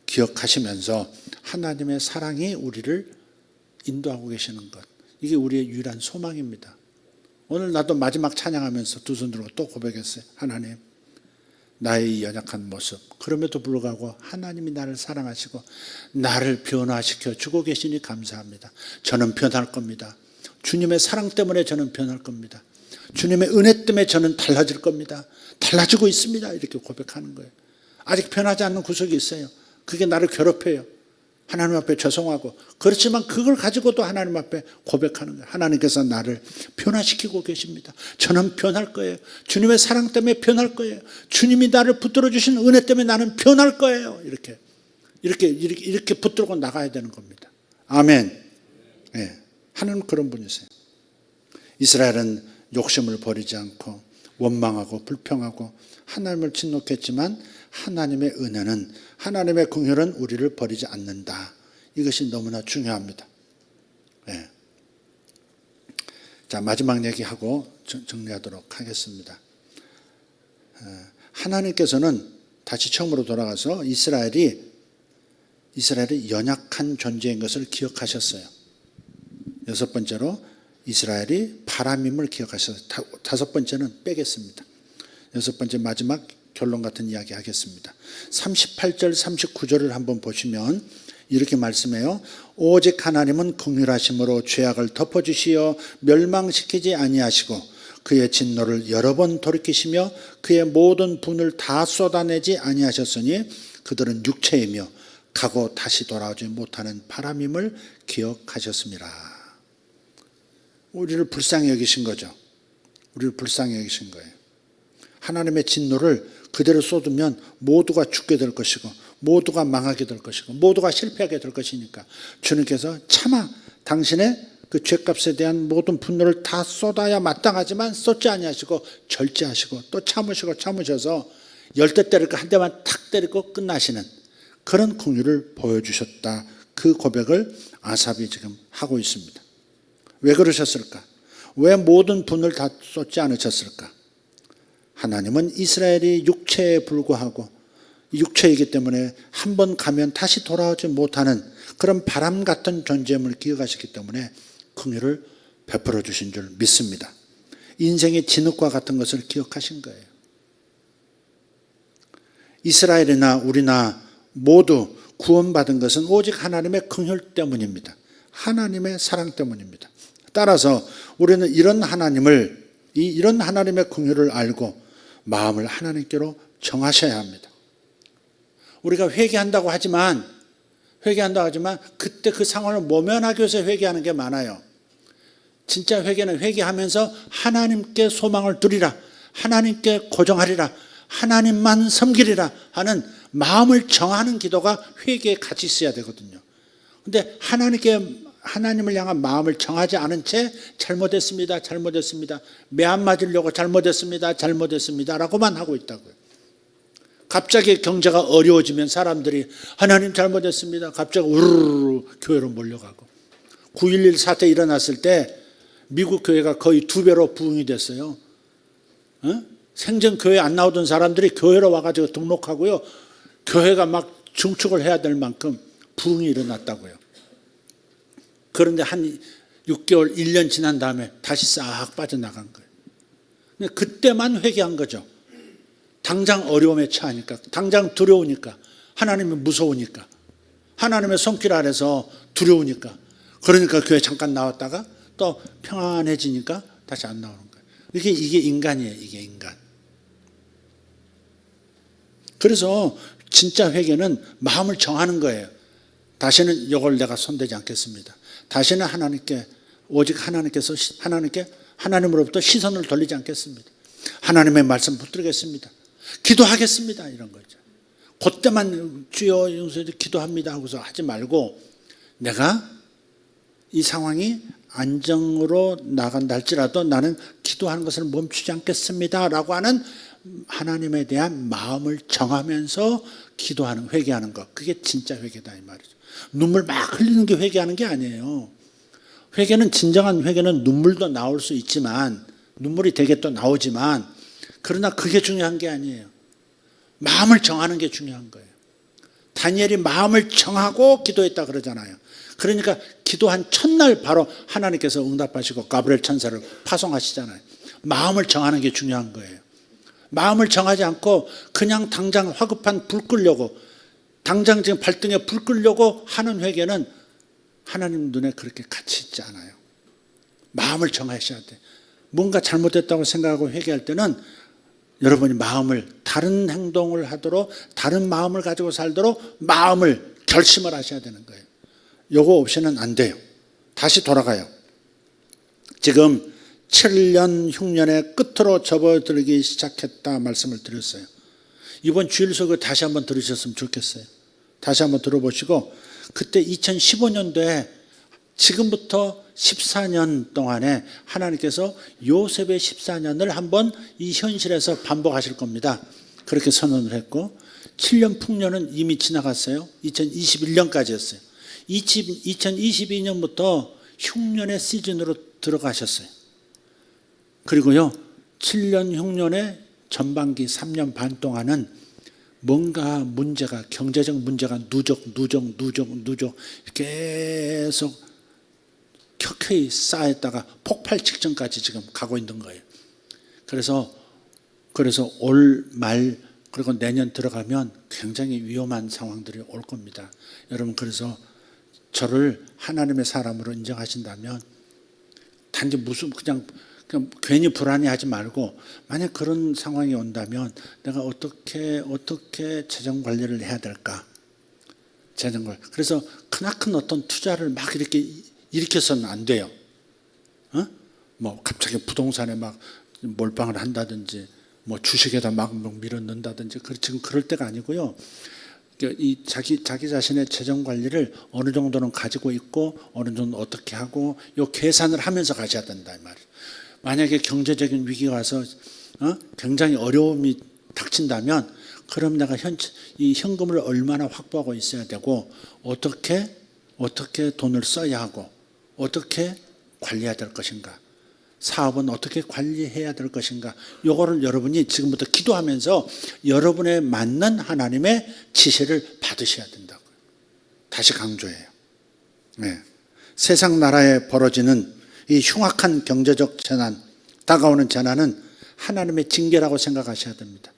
기억하시면서 하나님의 사랑이 우리를 인도하고 계시는 것, 이게 우리의 유일한 소망입니다. 오늘 나도 마지막 찬양하면서 두 손 들고 또 고백했어요. 하나님, 나의 연약한 모습, 그럼에도 불구하고 하나님이 나를 사랑하시고 나를 변화시켜 주고 계시니 감사합니다. 저는 변할 겁니다. 주님의 사랑 때문에 저는 변할 겁니다. 주님의 은혜 때문에 저는 달라질 겁니다. 달라지고 있습니다. 이렇게 고백하는 거예요. 아직 변하지 않는 구석이 있어요. 그게 나를 괴롭혀요. 하나님 앞에 죄송하고, 그렇지만 그걸 가지고도 하나님 앞에 고백하는 거예요. 하나님께서 나를 변화시키고 계십니다. 저는 변할 거예요. 주님의 사랑 때문에 변할 거예요. 주님이 나를 붙들어 주신 은혜 때문에 나는 변할 거예요. 이렇게 붙들고 나가야 되는 겁니다. 아멘. 네. 하나님 그런 분이세요. 이스라엘은 욕심을 버리지 않고 원망하고 불평하고 하나님을 진노했지만 하나님의 은혜는, 하나님의 긍휼은 우리를 버리지 않는다. 이것이 너무나 중요합니다. 네. 자, 마지막 얘기하고 정리하도록 하겠습니다. 하나님께서는 다시 처음으로 돌아가서 이스라엘이 연약한 존재인 것을 기억하셨어요. 여섯 번째로 이스라엘이 바람임을 기억하셔서, 다섯 번째는 빼겠습니다. 여섯 번째 마지막 결론 같은 이야기 하겠습니다. 38절 39절을 한번 보시면 이렇게 말씀해요. 오직 하나님은 긍휼하심으로 죄악을 덮어주시어 멸망시키지 아니하시고 그의 진노를 여러 번 돌이키시며 그의 모든 분을 다 쏟아내지 아니하셨으니 그들은 육체이며 가고 다시 돌아오지 못하는 바람임을 기억하셨습니다. 우리를 불쌍히 여기신 거죠. 우리를 불쌍히 여기신 거예요. 하나님의 진노를 그대로 쏟으면 모두가 죽게 될 것이고 모두가 망하게 될 것이고 모두가 실패하게 될 것이니까 주님께서 차마 당신의 그 죄값에 대한 모든 분노를 다 쏟아야 마땅하지만 쏟지 아니하시고 절제하시고 또 참으셔서 열대 때릴 거 한 대만 탁 때리고 끝나시는 그런 긍휼을 보여주셨다. 그 고백을 아삽이 지금 하고 있습니다. 왜 그러셨을까? 왜 모든 분을 다 쏟지 않으셨을까? 하나님은 이스라엘이 육체에 불과하고 육체이기 때문에 한 번 가면 다시 돌아오지 못하는 그런 바람 같은 존재임을 기억하셨기 때문에 긍휼을 베풀어 주신 줄 믿습니다. 인생의 진흙과 같은 것을 기억하신 거예요. 이스라엘이나 우리나 모두 구원받은 것은 오직 하나님의 긍휼 때문입니다. 하나님의 사랑 때문입니다. 따라서 우리는 이런 하나님의 긍휼을 알고 마음을 하나님께로 정하셔야 합니다. 우리가 회개한다고 하지만 그때 그 상황을 모면하기 위해서 회개하는 게 많아요. 진짜 회개는 회개하면서 하나님께 소망을 두리라, 하나님께 고정하리라, 하나님만 섬기리라 하는 마음을 정하는 기도가 회개에 같이 있어야 되거든요. 근데 하나님을 향한 마음을 정하지 않은 채 잘못했습니다, 매 안 맞으려고 잘못했습니다 라고만 하고 있다고요. 갑자기 경제가 어려워지면 사람들이 하나님 잘못했습니다, 갑자기 우르르 교회로 몰려가고, 9.11 사태 일어났을 때 미국 교회가 거의 2배로 부흥이 됐어요. 생전 교회 안 나오던 사람들이 교회로 와가지고 등록하고요, 교회가 막 증축을 해야 될 만큼 부흥이 일어났다고요. 그런데 한 6개월, 1년 지난 다음에 다시 싹 빠져나간 거예요. 그때만 회개한 거죠. 당장 어려움에 처하니까, 당장 두려우니까, 하나님이 무서우니까, 하나님의 손길 아래서 두려우니까, 그러니까 교회 잠깐 나왔다가 또 평안해지니까 다시 안 나오는 거예요. 이게 인간이에요. 이게 인간. 그래서 진짜 회개는 마음을 정하는 거예요. 다시는 이걸 내가 손대지 않겠습니다. 다시는 오직 하나님으로부터 시선을 돌리지 않겠습니다. 하나님의 말씀 붙들겠습니다. 기도하겠습니다. 이런 거죠. 그때만 주여 용서해 기도합니다 하고서 하지 말고, 내가 이 상황이 안정으로 나간다 할지라도 나는 기도하는 것을 멈추지 않겠습니다 라고 하는 하나님에 대한 마음을 정하면서 기도하는, 회개하는 것, 그게 진짜 회개다 이 말이죠. 눈물 막 흘리는 게 회개하는 게 아니에요. 진정한 회개는 눈물도 나올 수 있지만, 눈물이 되게 또 나오지만, 그러나 그게 중요한 게 아니에요. 마음을 정하는 게 중요한 거예요. 다니엘이 마음을 정하고 기도했다 그러잖아요. 그러니까 기도한 첫날 바로 하나님께서 응답하시고 가브리엘 천사를 파송하시잖아요. 마음을 정하는 게 중요한 거예요. 마음을 정하지 않고 그냥 당장 화급한 불 끄려고, 당장 지금 발등에 불 끄려고 하는 회개는 하나님 눈에 그렇게 가치 있지 않아요. 마음을 정하셔야 돼. 뭔가 잘못됐다고 생각하고 회개할 때는 여러분이 마음을, 다른 행동을 하도록, 다른 마음을 가지고 살도록 마음을, 결심을 하셔야 되는 거예요. 요거 없이는 안 돼요. 다시 돌아가요. 지금 7년 흉년의 끝으로 접어들기 시작했다 말씀을 드렸어요. 이번 주일 수업을 다시 한번 들으셨으면 좋겠어요. 다시 한번 들어보시고, 그때 2015년도에 지금부터 14년 동안에 하나님께서 요셉의 14년을 한번 이 현실에서 반복하실 겁니다. 그렇게 선언을 했고, 7년 풍년은 이미 지나갔어요. 2021년까지였어요. 2022년부터 흉년의 시즌으로 들어가셨어요. 그리고요, 7년 흉년의 전반기 3년 반 동안은 뭔가 문제가, 경제적 문제가 누적 계속 켜켜이 쌓였다가 폭발 직전까지 지금 가고 있는 거예요. 그래서 올 말 그리고 내년 들어가면 굉장히 위험한 상황들이 올 겁니다. 여러분, 그래서 저를 하나님의 사람으로 인정하신다면 단지 그냥 괜히 불안해하지 말고, 만약 그런 상황이 온다면 내가 어떻게 재정 관리를 해야 될까? 그래서 크나큰 어떤 투자를 막 이렇게 일으켜서는 안 돼요. 뭐 갑자기 부동산에 막 몰빵을 한다든지, 뭐 주식에다 막 밀어 넣는다든지, 지금 그럴 때가 아니고요. 이 자기 자신의 재정 관리를 어느 정도는 가지고 있고, 어느 정도 어떻게 하고, 요 계산을 하면서 가셔야 된다 이 말이에요. 만약에 경제적인 위기가 와서 굉장히 어려움이 닥친다면, 그럼 내가 이 현금을 얼마나 확보하고 있어야 되고, 어떻게 돈을 써야 하고, 어떻게 관리해야 될 것인가, 사업은 어떻게 관리해야 될 것인가, 요거를 여러분이 지금부터 기도하면서 여러분에 맞는 하나님의 지시를 받으셔야 된다고요. 다시 강조해요. 네. 세상 나라에 벌어지는 이 흉악한 경제적 재난, 다가오는 재난은 하나님의 징계라고 생각하셔야 됩니다.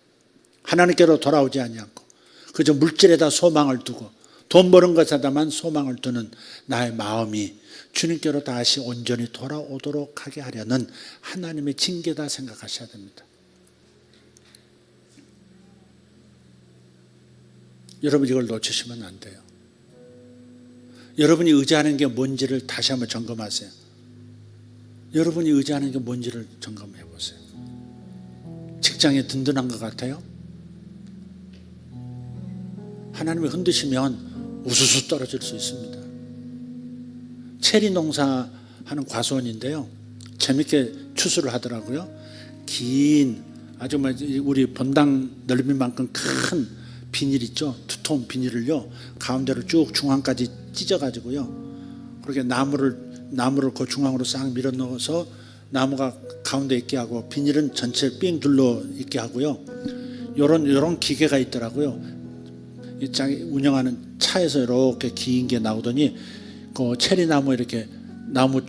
하나님께로 돌아오지 아니하고 그저 물질에다 소망을 두고, 돈 버는 것에다만 소망을 두는 나의 마음이 주님께로 다시 온전히 돌아오도록 하게 하려는 하나님의 징계다 생각하셔야 됩니다. 여러분 이걸 놓치시면 안 돼요. 여러분이 의지하는 게 뭔지를 다시 한번 점검하세요. 여러분이 의지하는 게 뭔지를 점검해 보세요. 직장이 든든한 것 같아요? 하나님이 흔드시면 우수수 떨어질 수 있습니다. 체리 농사하는 과수원인데요, 재밌게 추수를 하더라고요. 긴 아주 우리 본당 넓이만큼 큰 비닐 있죠, 두꺼운 비닐을요 가운데로 쭉 중앙까지 찢어가지고요, 그렇게 나무를 그 중앙으로 싹 밀어 넣어서 나무가 가운데 있게 하고 비닐은 전체 삥 둘러 있게 하고요. 요런 기계가 있더라고요. 이 운영하는 차에서 이렇게 긴 게 나오더니 그 체리나무 이렇게 나무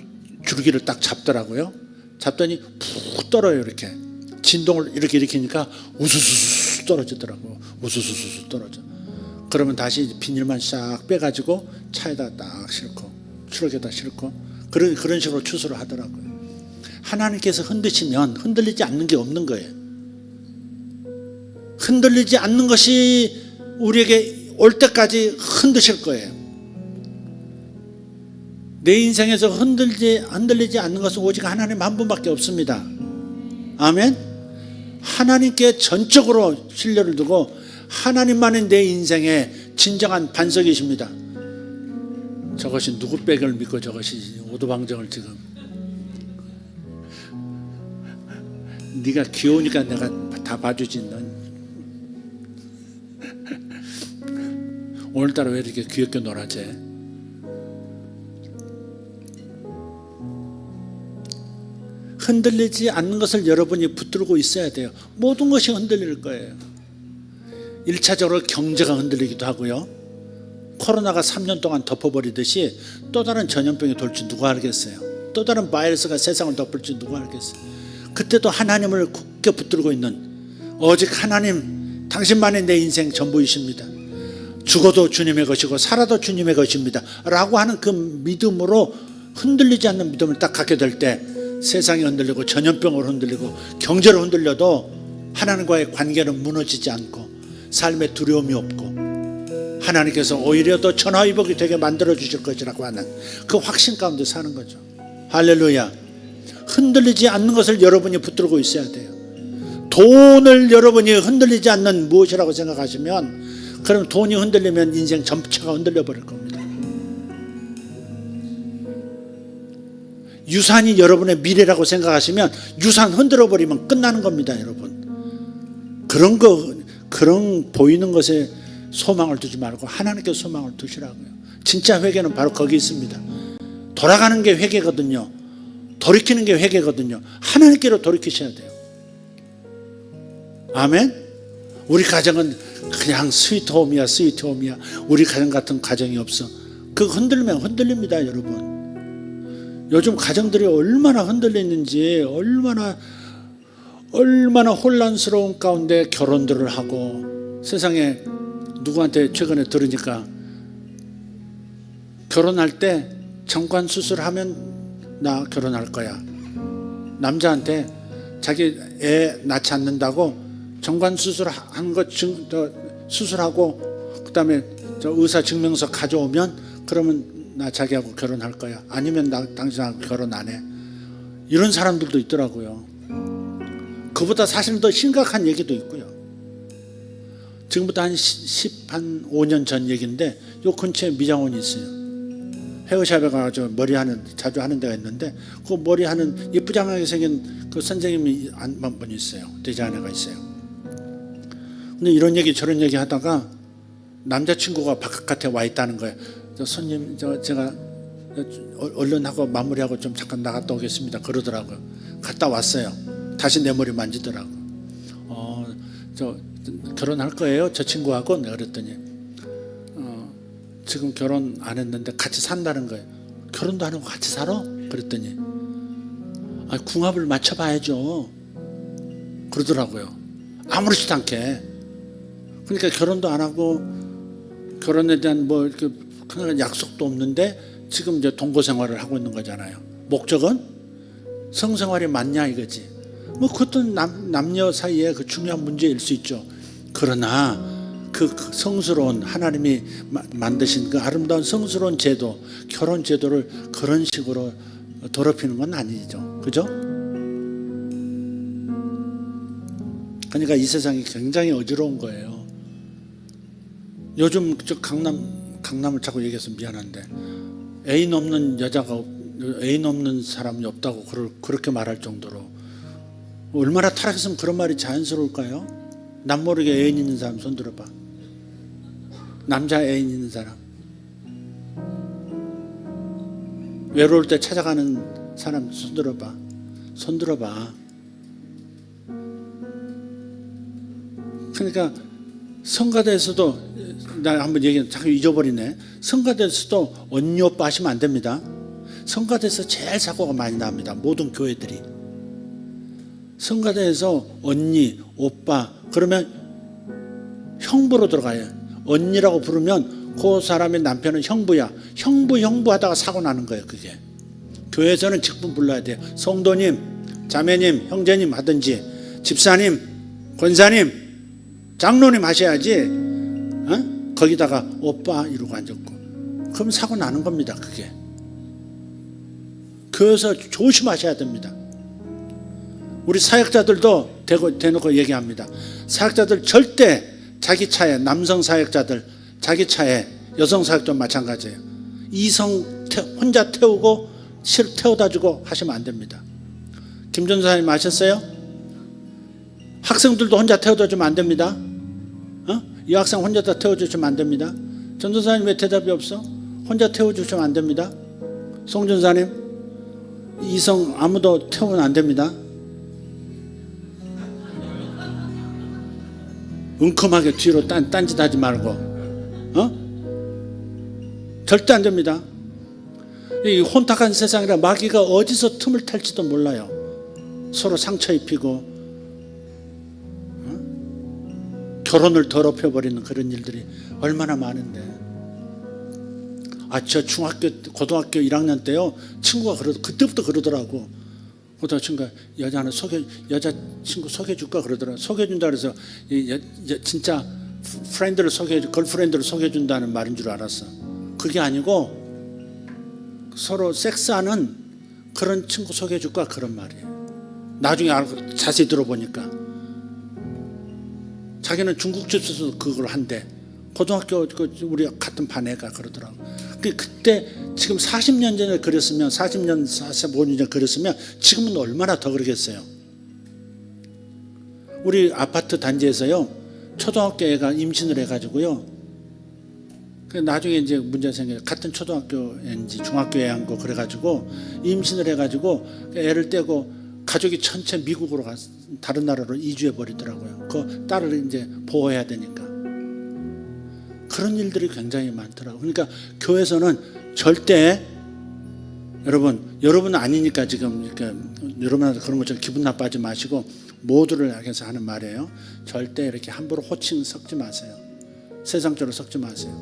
줄기를 딱 잡더라고요. 잡더니 푹 떨어요. 이렇게 진동을 이렇게 일으키니까 우수수수 떨어지더라고. 우수수수 떨어져. 그러면 다시 비닐만 싹 빼가지고 차에다 딱 싣고 트럭에다 싣고 그런 식으로 추수를 하더라고요. 하나님께서 흔드시면 흔들리지 않는 게 없는 거예요. 흔들리지 않는 것이 우리에게 올 때까지 흔드실 거예요. 내 인생에서 흔들리지 않는 것은 오직 하나님 한 분밖에 없습니다. 아멘. 하나님께 전적으로 신뢰를 두고 하나님만이 내 인생의 진정한 반석이십니다. 저것이 누구 백을 믿고 저것이 오도방정을 지금. 네가 귀여우니까 내가 다 봐주지. 넌 오늘따라 왜 이렇게 귀엽게 놀아제? 흔들리지 않는 것을 여러분이 붙들고 있어야 돼요. 모든 것이 흔들릴 거예요. 1차적으로 경제가 흔들리기도 하고요. 코로나가 3년 동안 덮어버리듯이 또 다른 전염병이 돌지 누가 알겠어요. 또 다른 바이러스가 세상을 덮을지 누가 알겠어요. 그때도 하나님을 굳게 붙들고 있는, 오직 하나님 당신만이 내 인생 전부이십니다. 죽어도 주님의 것이고 살아도 주님의 것입니다 라고 하는 그 믿음으로 흔들리지 않는 믿음을 딱 갖게 될 때 세상이 흔들리고 전염병으로 흔들리고 경제로 흔들려도 하나님과의 관계는 무너지지 않고 삶에 두려움이 없고 하나님께서 오히려 더 천하위복이 되게 만들어 주실 것이라고 하는 그 확신 가운데 사는 거죠. 할렐루야. 흔들리지 않는 것을 여러분이 붙들고 있어야 돼요. 돈을 여러분이 흔들리지 않는 무엇이라고 생각하시면, 그럼 돈이 흔들리면 인생 전체가 흔들려 버릴 겁니다. 유산이 여러분의 미래라고 생각하시면 유산 흔들어 버리면 끝나는 겁니다, 여러분. 그런 보이는 것에 소망을 두지 말고 하나님께 소망을 두시라고요. 진짜 회개는 바로 거기 있습니다. 돌아가는 게 회개거든요. 돌이키는 게 회개거든요. 하나님께로 돌이키셔야 돼요. 아멘. 우리 가정은 그냥 스위트홈이야. 우리 가정 같은 가정이 없어. 그거 흔들면 흔들립니다, 여러분. 요즘 가정들이 얼마나 흔들리는지, 얼마나 혼란스러운 가운데 결혼들을 하고, 세상에 누구한테 최근에 들으니까 결혼할 때 정관 수술하면 나 결혼할 거야. 남자한테 자기 애 낳지 않는다고 정관 수술한 거 수술하고 그다음에 저 의사 증명서 가져오면 그러면 나 자기하고 결혼할 거야. 아니면 나 당신하고 결혼 안 해. 이런 사람들도 있더라고요. 그보다 사실 더 심각한 얘기도 있고요. 지금부터 한 5년 전 얘기인데 요 근처에 미장원이 있어요. 헤어샵에 가서 머리하는, 자주 하는 데가 있는데 그 머리하는 이쁘장하게 생긴 그 선생님이 한 분 있어요. 대자아내가 있어요. 근데 이런 얘기 저런 얘기 하다가 남자친구가 바깥에 와 있다는 거예요. 손님, 제가 얼른 하고 마무리하고 좀 잠깐 나갔다 오겠습니다 그러더라고요. 갔다 왔어요. 다시 내 머리 만지더라고요. 저 결혼할 거예요? 저 친구하고? 내가 그랬더니 지금 결혼 안 했는데 같이 산다는 거예요. 결혼도 안 하고 같이 살아? 그랬더니 궁합을 맞춰봐야죠 그러더라고요. 아무렇지도 않게. 그러니까 결혼도 안 하고 결혼에 대한 뭐 이렇게 큰 약속도 없는데 지금 이제 동거 생활을 하고 있는 거잖아요. 목적은 성생활이 맞냐 이거지. 뭐 그것도 남녀 사이에 그 중요한 문제일 수 있죠. 그러나 그 성스러운 하나님이 만드신 그 아름다운 성스러운 제도, 결혼 제도를 그런 식으로 더럽히는 건 아니죠. 그죠? 그러니까 이 세상이 굉장히 어지러운 거예요. 요즘 저 강남을 자꾸 얘기해서 미안한데 애인 없는 여자가 애인 없는 사람이 없다고 그렇게 말할 정도로 얼마나 타락했으면 그런 말이 자연스러울까요? 남 모르게 애인 있는 사람 손 들어봐. 남자 애인 있는 사람, 외로울 때 찾아가는 사람 손 들어봐. 손 들어봐. 그러니까 성가대에서도 나 한번 얘기해, 자꾸 잊어버리네. 성가대에서도 언니 오빠 하시면 안 됩니다. 성가대에서 제일 사고가 많이 납니다. 모든 교회들이. 성가대에서 언니, 오빠 그러면 형부로 들어가요. 언니라고 부르면 그 사람의 남편은 형부야. 형부 하다가 사고 나는 거예요. 그게. 교회에서는 직분 불러야 돼요. 성도님, 자매님, 형제님 하든지 집사님, 권사님, 장로님 하셔야지. 거기다가 오빠 이러고 앉았고 그럼 사고 나는 겁니다. 그게. 그래서 조심하셔야 됩니다. 우리 사역자들도 대놓고 얘기합니다. 사역자들 절대 자기 차에, 남성 사역자들 자기 차에, 여성 사역도 마찬가지예요. 이성 혼자 태우고 태워다 주고 하시면 안 됩니다. 김 전사님 아셨어요? 학생들도 혼자 태워다 주면 안 됩니다. 이 학생 혼자 다 태워주시면 안 됩니다. 전 전사님 왜 대답이 없어? 혼자 태워주시면 안 됩니다. 송 전사님, 이성 아무도 태우면 안 됩니다. 은큼하게 뒤로 딴짓 하지 말고, 절대 안 됩니다. 이 혼탁한 세상이라 마귀가 어디서 틈을 탈지도 몰라요. 서로 상처 입히고 결혼을 더럽혀버리는 그런 일들이 얼마나 많은데. 저 고등학교 1학년 때요, 친구가 그때부터 그러더라고. 고등학교 친구가 여자친구 소개해줄까 그러더라고. 소개해준다 그래서 진짜 걸프렌드를 소개해준다는 말인 줄 알았어. 그게 아니고 서로 섹스하는 그런 친구 소개해줄까 그런 말이에요. 나중에 알고 자세히 들어보니까 자기는 중국집에서 그걸 한대. 고등학교 우리 같은 반 애가 그러더라고. 그때 지금 40년 전에 그랬으면, 40년 45년 전에 그랬으면 지금은 얼마나 더 그러겠어요. 우리 아파트 단지에서요, 초등학교 애가 임신을 해가지고요, 나중에 이제 문제가 생겨요. 같은 초등학교인지 중학교 애하고 그래가지고 임신을 해가지고 애를 떼고 가족이 전체 미국으로 가서 다른 나라로 이주해 버리더라고요. 그 딸을 이제 보호해야 되니까. 그런 일들이 굉장히 많더라고요. 그러니까 교회에서는 절대 여러분 아니니까 지금 여러분한테 그런 것처럼 기분 나빠하지 마시고 모두를 향해서 하는 말이에요. 절대 이렇게 함부로 호칭 섞지 마세요. 세상적으로 섞지 마세요.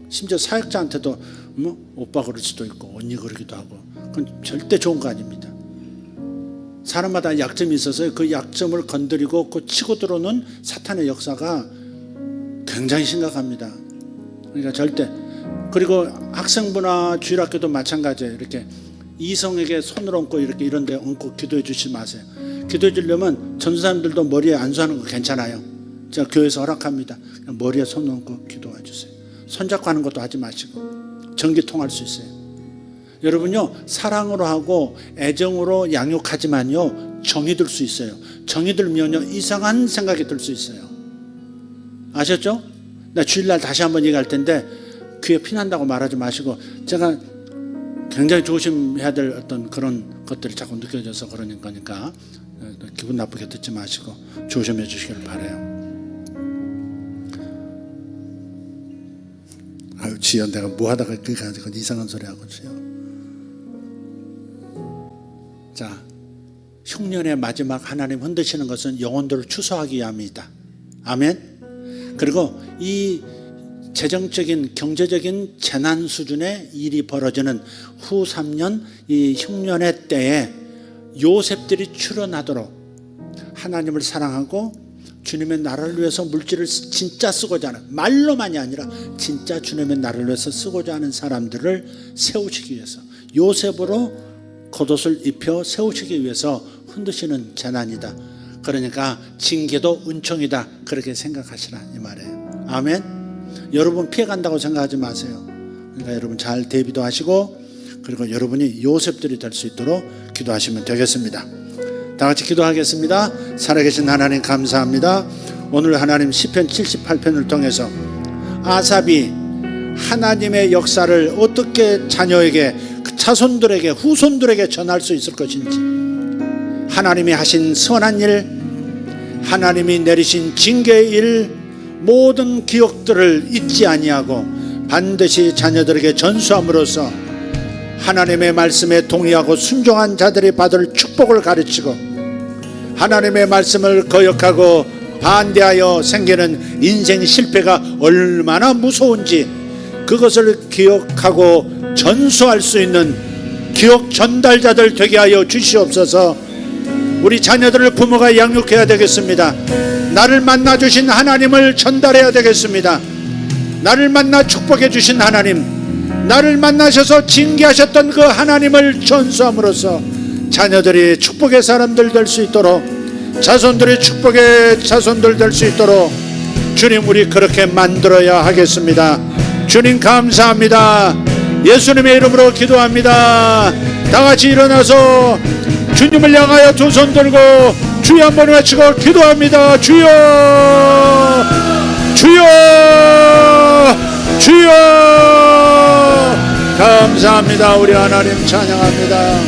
심지어 사역자한테도 오빠 그럴 수도 있고 언니 그러기도 하고 그건 절대 좋은 거 아닙니다. 사람마다 약점이 있어서 그 약점을 건드리고 그 치고 들어오는 사탄의 역사가 굉장히 심각합니다. 그러니까 절대. 그리고 학생부나 주일학교도 마찬가지예요. 이렇게 이성에게 손을 얹고 이렇게 이런 데 얹고 기도해 주지 마세요. 기도해 주려면 전사님들도 머리에 안수하는 거 괜찮아요. 제가 교회에서 허락합니다. 머리에 손 얹고 기도해 주세요. 손잡고 하는 것도 하지 마시고 전기 통할 수 있어요. 여러분요, 사랑으로 하고 애정으로 양육하지만요, 정이 들 수 있어요. 정이 들면요, 이상한 생각이 들 수 있어요. 아셨죠? 나 주일날 다시 한번 얘기할 텐데 귀에 피난다고 말하지 마시고, 제가 굉장히 조심해야 될 어떤 그런 것들이 자꾸 느껴져서 그러는 거니까 기분 나쁘게 듣지 마시고 조심해 주시길 바라요. 아유, 지연 내가 뭐 하다가 그러니까 이상한 소리 하고 주요. 자, 흉년의 마지막 하나님 흔드시는 것은 영혼들을 추수하기 위함이다. 아멘. 그리고 이 재정적인 경제적인 재난 수준의 일이 벌어지는 후 3년 이 흉년의 때에 요셉들이 출현하도록 하나님을 사랑하고 주님의 나라를 위해서 물질을 진짜 쓰고자 하는, 말로만이 아니라 진짜 주님의 나라를 위해서 쓰고자 하는 사람들을 세우시기 위해서, 요셉으로 겉옷을 입혀 세우시기 위해서 흔드시는 재난이다. 그러니까 징계도 은총이다, 그렇게 생각하시라 이 말이에요. 아멘. 여러분 피해간다고 생각하지 마세요. 그러니까 여러분 잘 대비도 하시고, 그리고 여러분이 요셉들이 될 수 있도록 기도하시면 되겠습니다. 다 같이 기도하겠습니다. 살아계신 하나님 감사합니다. 오늘 하나님 시편 78편을 통해서 아삽이 하나님의 역사를 어떻게 자녀에게, 그 자손들에게, 후손들에게 전할 수 있을 것인지, 하나님이 하신 선한 일, 하나님이 내리신 징계의 일, 모든 기억들을 잊지 아니하고 반드시 자녀들에게 전수함으로써 하나님의 말씀에 동의하고 순종한 자들이 받을 축복을 가르치고, 하나님의 말씀을 거역하고 반대하여 생기는 인생 실패가 얼마나 무서운지 그것을 기억하고 전수할 수 있는 기억 전달자들 되게 하여 주시옵소서. 우리 자녀들을 부모가 양육해야 되겠습니다. 나를 만나 주신 하나님을 전달해야 되겠습니다. 나를 만나 축복해 주신 하나님, 나를 만나셔서 징계하셨던 그 하나님을 전수함으로써 자녀들이 축복의 사람들 될 수 있도록, 자손들이 축복의 자손들 될 수 있도록 주님, 우리 그렇게 만들어야 하겠습니다. 주님 감사합니다. 예수님의 이름으로 기도합니다. 다같이 일어나서 주님을 향하여 두 손 들고 주여 한번 외치고 기도합니다. 주여, 주여, 주여. 감사합니다. 우리 하나님 찬양합니다.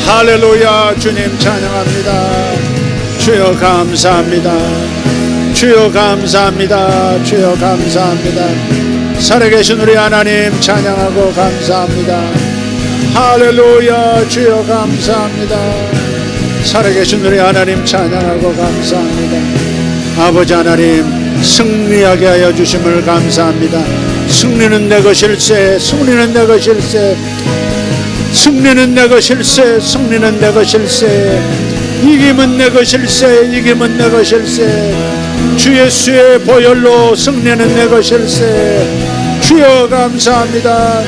할렐루야. 주님 찬양합니다. 주여 감사합니다. 주여 감사합니다. 주여 감사합니다. 살아계신 우리 하나님 찬양하고 감사합니다. 할렐루야. 주여 감사합니다. 살아계신 우리 하나님 찬양하고 감사합니다. 아버지 하나님, 승리하게 하여 주심을 감사합니다. 승리는 내 것일세, 승리는 내 것일세, 승리는 내 것일세, 승리는 내 것일세, 이김은 내 것일세, 이김은 내 것일세. 주 예수의 보혈로 승리는 내 것일세. 주여 감사합니다.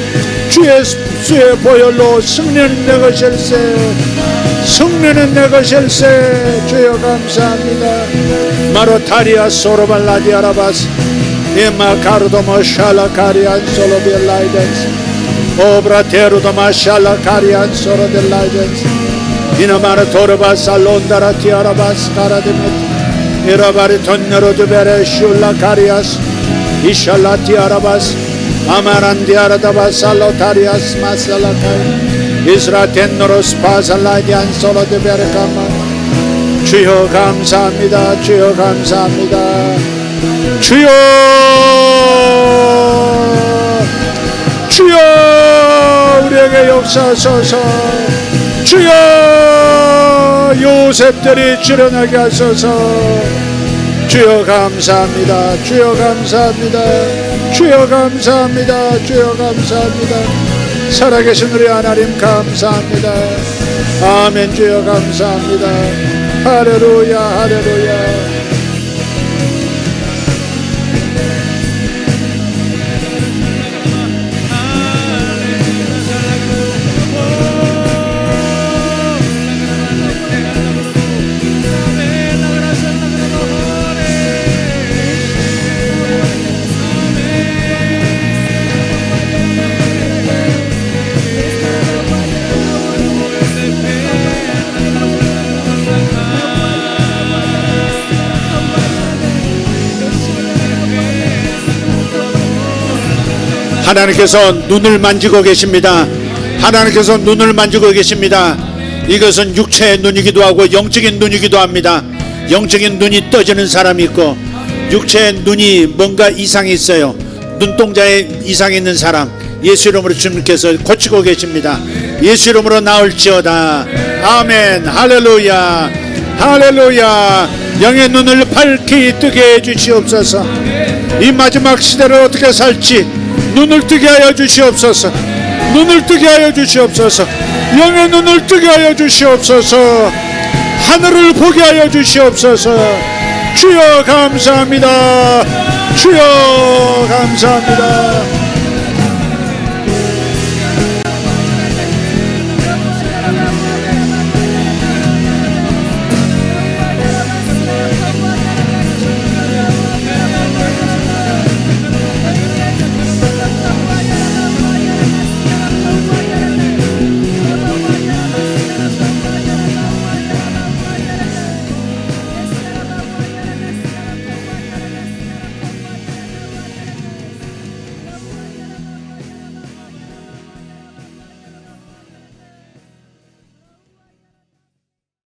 주 예수의 보혈로 승리는 내 것일세, 승리는 내 것일세. 주여 감사합니다. 마로타리아 소로발라디아라바스 이마카르도 마샬라 카리안 솔로빌라이덴스 오브라테르도 마샬라 카리안 소로델라이덴스 이나마르 토르바스 알론다라 티아라바스 카라데메트 이라바리 톤네로드베레 슐라 카리아스 이샬라 티아라바스 아마란디아라다바스 알로타리아스 마살라카이 이스라텐노로스 파살라디안 솔로데베레카마. 주여 감사합니다. 주여 감사합니다. 주여, 주여 우리에게 역사하소서. 주여 요셉들이 출현하게 하소서. 주여 감사합니다. 주여 감사합니다. 주여 감사합니다. 주여 감사합니다. 살아계신 우리 하나님 감사합니다. 아멘. 주여 감사합니다. 할렐루야. 할렐루야. 하나님께서 눈을 만지고 계십니다. 하나님께서 눈을 만지고 계십니다. 이것은 육체의 눈이기도 하고 영적인 눈이기도 합니다. 영적인 눈이 떠지는 사람이 있고 육체의 눈이 뭔가 이상이 있어요. 눈동자에 이상이 있는 사람, 예수 이름으로 주님께서 고치고 계십니다. 예수 이름으로 나올지어다. 아멘. 할렐루야. 할렐루야. 영의 눈을 밝히 뜨게 해주시옵소서. 이 마지막 시대를 어떻게 살지 눈을 뜨게 하여 주시옵소서. 눈을 뜨게 하여 주시옵소서. 영의 눈을 뜨게 하여 주시옵소서. 하늘을 보게 하여 주시옵소서. 주여 감사합니다. 주여 감사합니다.